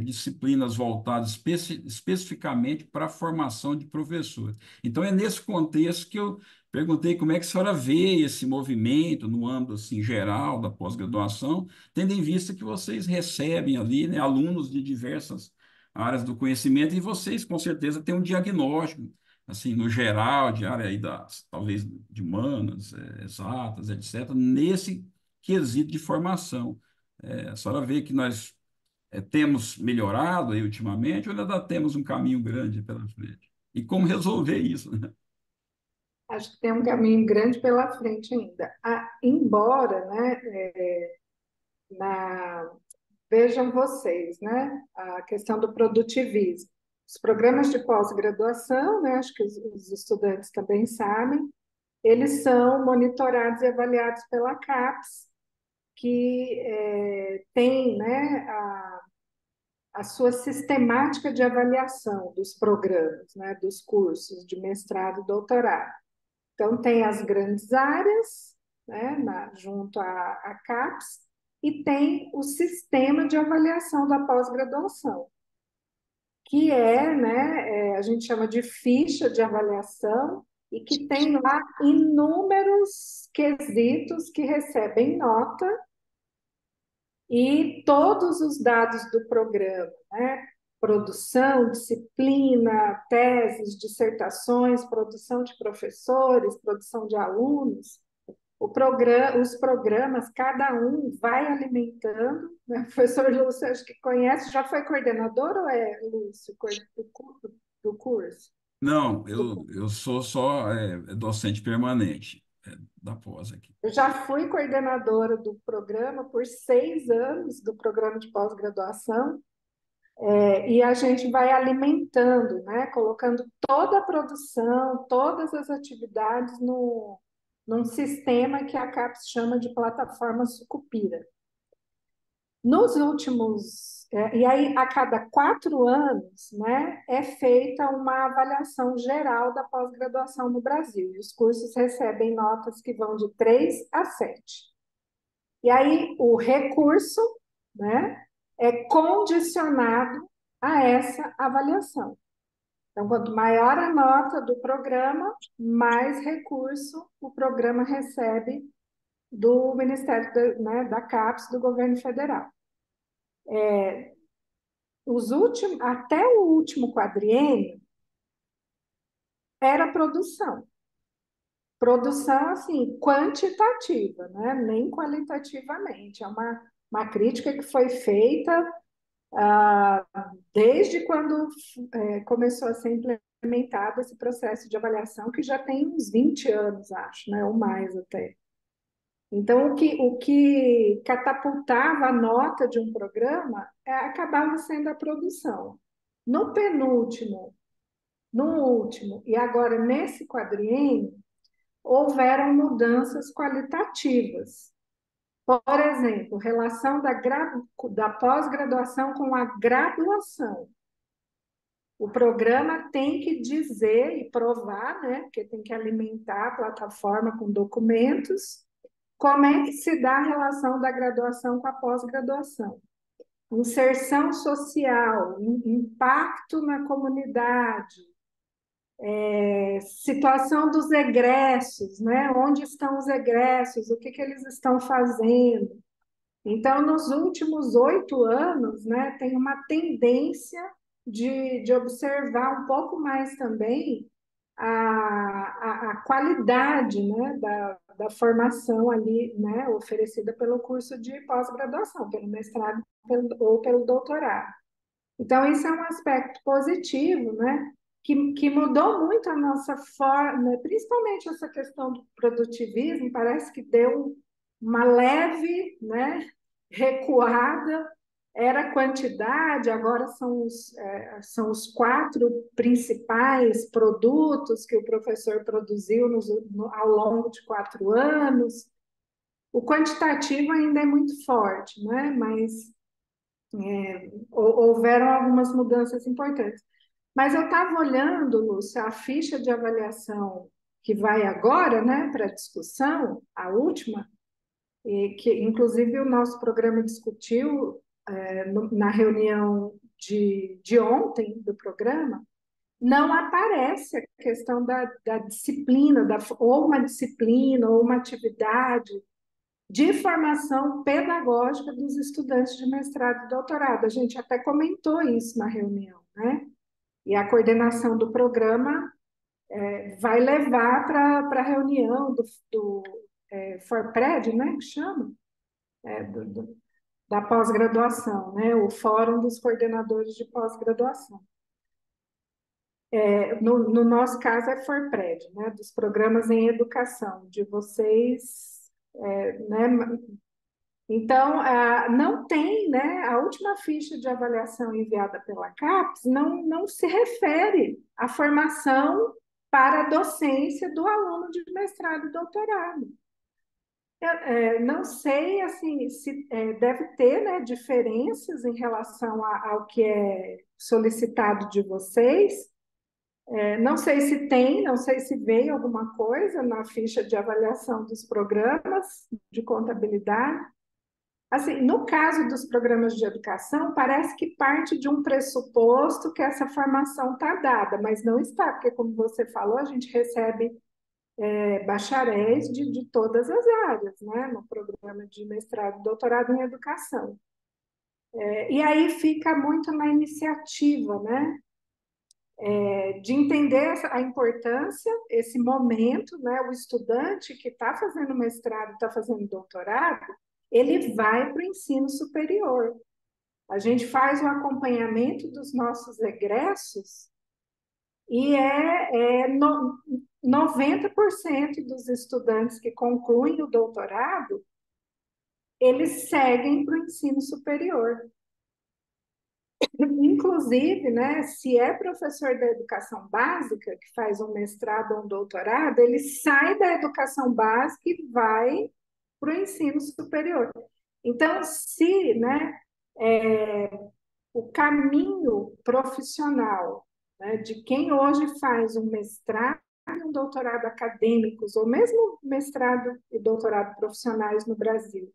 disciplinas voltadas especificamente para a formação de professores. Então, é nesse contexto que eu perguntei como é que a senhora vê esse movimento no âmbito assim, geral da pós-graduação, tendo em vista que vocês recebem ali, né, alunos de diversas áreas do conhecimento e vocês, com certeza, têm um diagnóstico, assim, no geral, de área aí das, talvez, de humanas, exatas, etc., nesse quesito de formação. A senhora vê que nós temos melhorado aí ultimamente, ou ainda temos um caminho grande pela frente? E como resolver isso, né? Acho que tem um caminho grande pela frente ainda. Embora, né, na, vejam vocês, né, a questão do produtivismo. Os programas de pós-graduação, né, acho que os estudantes também sabem, eles são monitorados e avaliados pela CAPES, que tem, né, a sua sistemática de avaliação dos programas, né, dos cursos de mestrado e doutorado. Então, tem as grandes áreas, né, junto à CAPES, e tem o sistema de avaliação da pós-graduação, que né, a gente chama de ficha de avaliação, e que tem lá inúmeros quesitos que recebem nota e todos os dados do programa, né? Produção, disciplina, teses, dissertações, produção de professores, produção de alunos, os programas, cada um vai alimentando, né? O professor Lúcio, acho que conhece, já foi coordenador ou é Lúcio, do curso? Não, eu sou só docente permanente da pós aqui. Eu já fui coordenadora do programa por 6 anos, do programa de pós-graduação. E a gente vai alimentando, né? Colocando toda a produção, todas as atividades num sistema que a CAPES chama de plataforma Sucupira. Nos últimos, e aí a cada 4 anos, né, é feita uma avaliação geral da pós-graduação no Brasil. E os cursos recebem notas que vão de 3 a 7. E aí o recurso, né, é condicionado a essa avaliação. Então, quanto maior a nota do programa, mais recurso o programa recebe do Ministério né, da CAPES, do governo federal. Até o último quadriênio era produção. Produção, assim, quantitativa, né? Nem qualitativamente. É uma crítica que foi feita desde quando começou a ser implementado esse processo de avaliação, que já tem uns 20 anos, acho, né? Ou mais até. Então, o que catapultava a nota de um programa acabava sendo a produção. No penúltimo, no último, e agora nesse quadriênio, houveram mudanças qualitativas. Por exemplo, relação da pós-graduação com a graduação. O programa tem que dizer e provar, né, porque tem que alimentar a plataforma com documentos, como é que se dá a relação da graduação com a pós-graduação. Inserção social, impacto na comunidade, situação dos egressos, né? Onde estão os egressos, o que eles estão fazendo. Então, nos últimos 8 anos, né, tem uma tendência de observar um pouco mais também a qualidade, né, da formação ali, né, oferecida pelo curso de pós-graduação, pelo mestrado ou pelo doutorado. Então, isso é um aspecto positivo, né? que mudou muito a nossa forma, principalmente essa questão do produtivismo, parece que deu uma leve, né, recuada, era quantidade, agora são os quatro principais produtos que o professor produziu ao longo de 4 anos. O quantitativo ainda é muito forte, né? Mas houveram algumas mudanças importantes. Mas eu estava olhando, Lúcia, a ficha de avaliação que vai agora, né, para discussão, a última, e que inclusive o nosso programa discutiu na reunião de ontem do programa, não aparece a questão da disciplina, ou uma disciplina, ou uma atividade de formação pedagógica dos estudantes de mestrado e doutorado. A gente até comentou isso na reunião, né? E a coordenação do programa vai levar para a reunião do FORPRED, né, que chama, da pós-graduação, né, o Fórum dos Coordenadores de Pós-Graduação. No nosso caso é FORPRED, né, dos programas em educação, de vocês, né, então, não tem, né, a última ficha de avaliação enviada pela CAPES não se refere à formação para a docência do aluno de mestrado e doutorado. Não sei, assim, se deve ter, né, diferenças em relação ao que é solicitado de vocês. Não sei se tem, não sei se veio alguma coisa na ficha de avaliação dos programas de contabilidade. Assim, no caso dos programas de educação, parece que parte de um pressuposto que essa formação está dada, mas não está, porque, como você falou, a gente recebe bacharéis de todas as áreas, né, no programa de mestrado e doutorado em educação. E aí fica muito na iniciativa, né, de entender a importância, esse momento, né, o estudante que está fazendo mestrado, está fazendo doutorado, ele vai para o ensino superior. A gente faz o acompanhamento dos nossos egressos e 90% dos estudantes que concluem o doutorado, eles seguem para o ensino superior. Inclusive, né, se é professor da educação básica, que faz um mestrado ou um doutorado, ele sai da educação básica e vai para o ensino superior. Então, se, né, o caminho profissional, né, de quem hoje faz um mestrado e um doutorado acadêmicos, ou mesmo mestrado e doutorado profissionais no Brasil,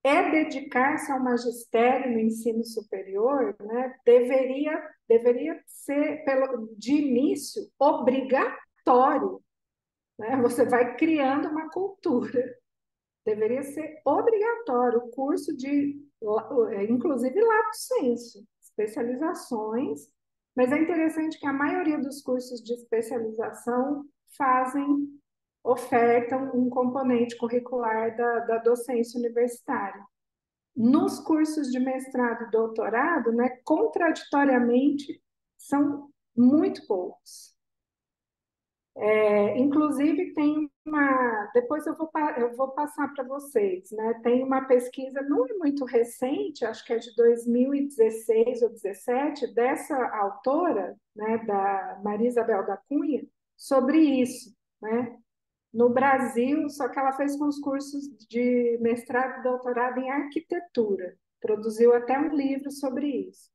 dedicar-se ao magistério no ensino superior, né, deveria ser, de início, obrigatório. Né? Você vai criando uma cultura. Deveria ser obrigatório o curso inclusive, lato sensu, especializações, mas é interessante que a maioria dos cursos de especialização ofertam um componente curricular da docência universitária. Nos cursos de mestrado e doutorado, né, contraditoriamente, são muito poucos. Inclusive, tem depois eu vou passar para vocês, né? Tem uma pesquisa, não é muito recente, acho que é de 2016 ou 2017, dessa autora, né, da Maria Isabel da Cunha, sobre isso, né? No Brasil, só que ela fez com os cursos de mestrado e doutorado em arquitetura, produziu até um livro sobre isso.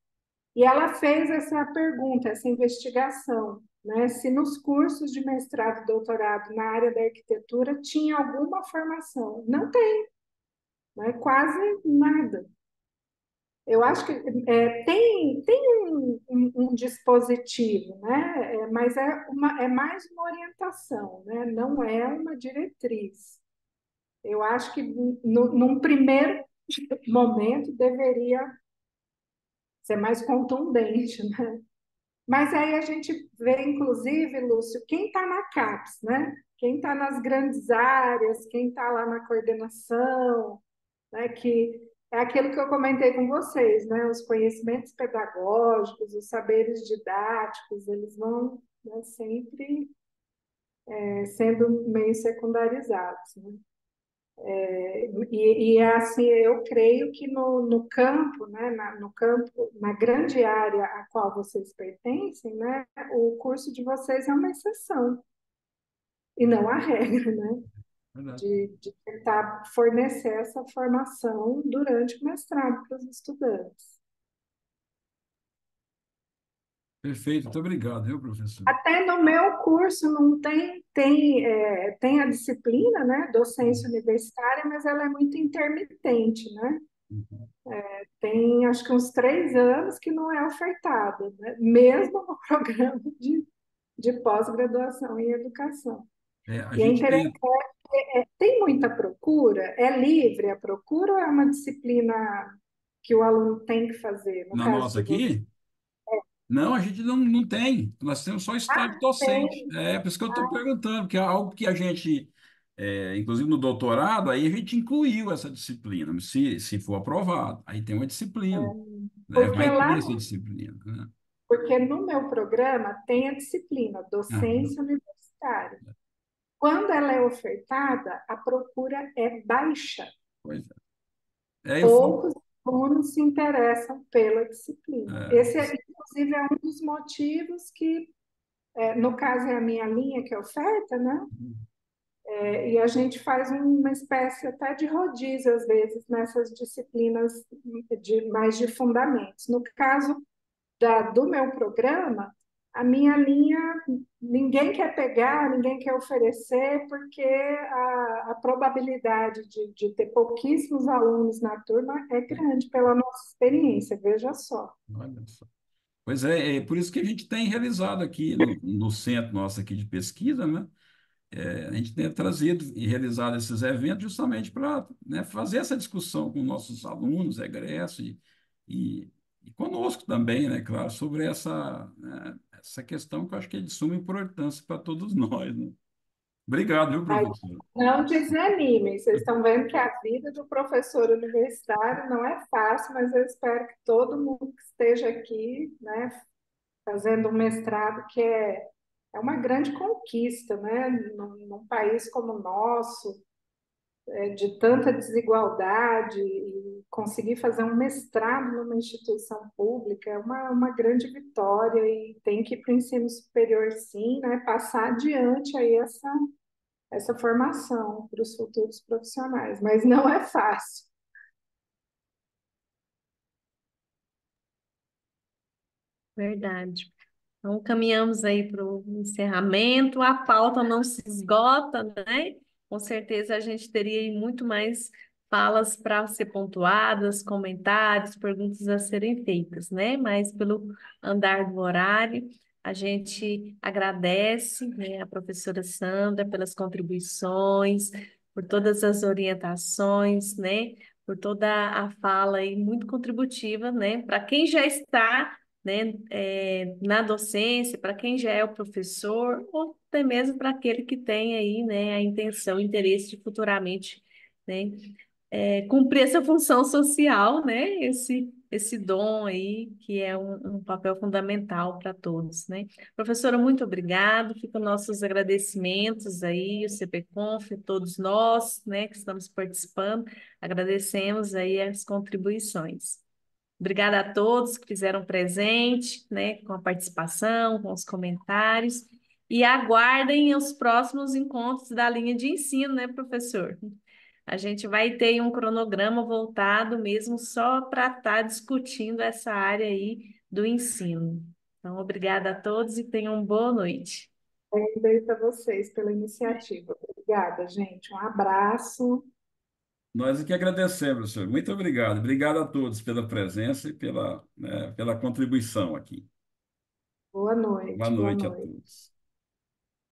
E ela fez essa pergunta, essa investigação, né? Se nos cursos de mestrado e doutorado na área da arquitetura tinha alguma formação. Não tem, né? Quase nada. Eu acho que tem um dispositivo, né? Mas é mais uma orientação, né? Não é uma diretriz. Eu acho que num primeiro momento deveria ser mais contundente, né? Mas aí a gente vê, inclusive, Lúcio, quem está na CAPES, né? Quem está nas grandes áreas, quem está lá na coordenação, né? Que é aquilo que eu comentei com vocês, né? Os conhecimentos pedagógicos, os saberes didáticos, eles vão, né, sempre sendo meio secundarizados, né? E assim, eu creio que no campo, né, no campo, na grande área a qual vocês pertencem, né, o curso de vocês é uma exceção e não a regra, né, Verdade. de tentar fornecer essa formação durante o mestrado para os estudantes. Perfeito, muito obrigado, viu, professor? Até no meu curso não tem a disciplina, né, docência universitária, mas ela é muito intermitente, né? Uhum. Tem acho que uns 3 anos que não é ofertada, né? Mesmo no programa de pós-graduação em educação. A E é gente interessante, tem, tem muita procura? É livre a procura ou é uma disciplina que o aluno tem que fazer? No na caso nossa de você, aqui, não, a gente não tem. Nós temos só estágio docente. tem. É por isso que eu estou perguntando, porque é algo que a gente, inclusive no doutorado, aí a gente incluiu essa disciplina, se for aprovado. Aí tem uma disciplina, né? Porque Vai ter lá, essa disciplina, né? porque no meu programa tem a disciplina Aham, docência universitária. Quando ela é ofertada, a procura é baixa. pois é. Eu falo, Poucos alunos se interessam pela disciplina. é, Esse, inclusive, é um dos motivos que, no caso, é a minha linha que é oferta, né? E a gente faz uma espécie até de rodízio, às vezes, nessas disciplinas mais de fundamentos. No caso do meu programa, a minha linha ninguém quer pegar, ninguém quer oferecer, porque a probabilidade de ter pouquíssimos alunos na turma é grande pela nossa experiência, veja só. olha só. Pois é por isso que a gente tem realizado aqui no centro nosso aqui de pesquisa, né? A gente tem trazido e realizado esses eventos justamente para, né, fazer essa discussão com nossos alunos, egressos e, e conosco também, né, claro, sobre essa questão que eu acho que é de suma importância para todos nós, né? Obrigado, viu, Mas professor? não desanimem, vocês estão vendo que a vida do professor universitário não é fácil, mas eu espero que todo mundo que esteja aqui, né, fazendo um mestrado, que é uma grande conquista, né, num país como o nosso, de tanta desigualdade, e conseguir fazer um mestrado numa instituição pública é uma grande vitória e tem que ir para o ensino superior, sim, né, passar adiante aí essa formação para os futuros profissionais, mas não é fácil. Verdade. Então, caminhamos aí para o encerramento. A pauta não se esgota, né? Com certeza a gente teria aí muito mais falas para ser pontuadas, comentários, perguntas a serem feitas, né? Mas pelo andar do horário, a gente agradece, né, a professora Sandra pelas contribuições, por todas as orientações, né? Por toda a fala aí muito contributiva, né? Para quem já está, né, na docência, para quem já é o professor, ou até mesmo para aquele que tem aí, né, a intenção, o interesse de futuramente, né, cumprir essa função social, né, esse dom aí, que é um papel fundamental para todos, né. Professora, muito obrigado, ficam nossos agradecimentos aí, o CPConf, todos nós, né, que estamos participando, agradecemos aí as contribuições. Obrigada a todos que fizeram presente, né, com a participação, com os comentários. E aguardem os próximos encontros da linha de ensino, né, professor? A gente vai ter um cronograma voltado mesmo só para estar discutindo essa área aí do ensino. Então, obrigada a todos e tenham uma boa noite. Parabéns a vocês pela iniciativa. Obrigada, gente. Um abraço. Nós é que agradecemos, professor. Muito obrigado. Obrigado a todos pela presença e pela contribuição aqui. Boa Boa noite, boa noite a noite. todos.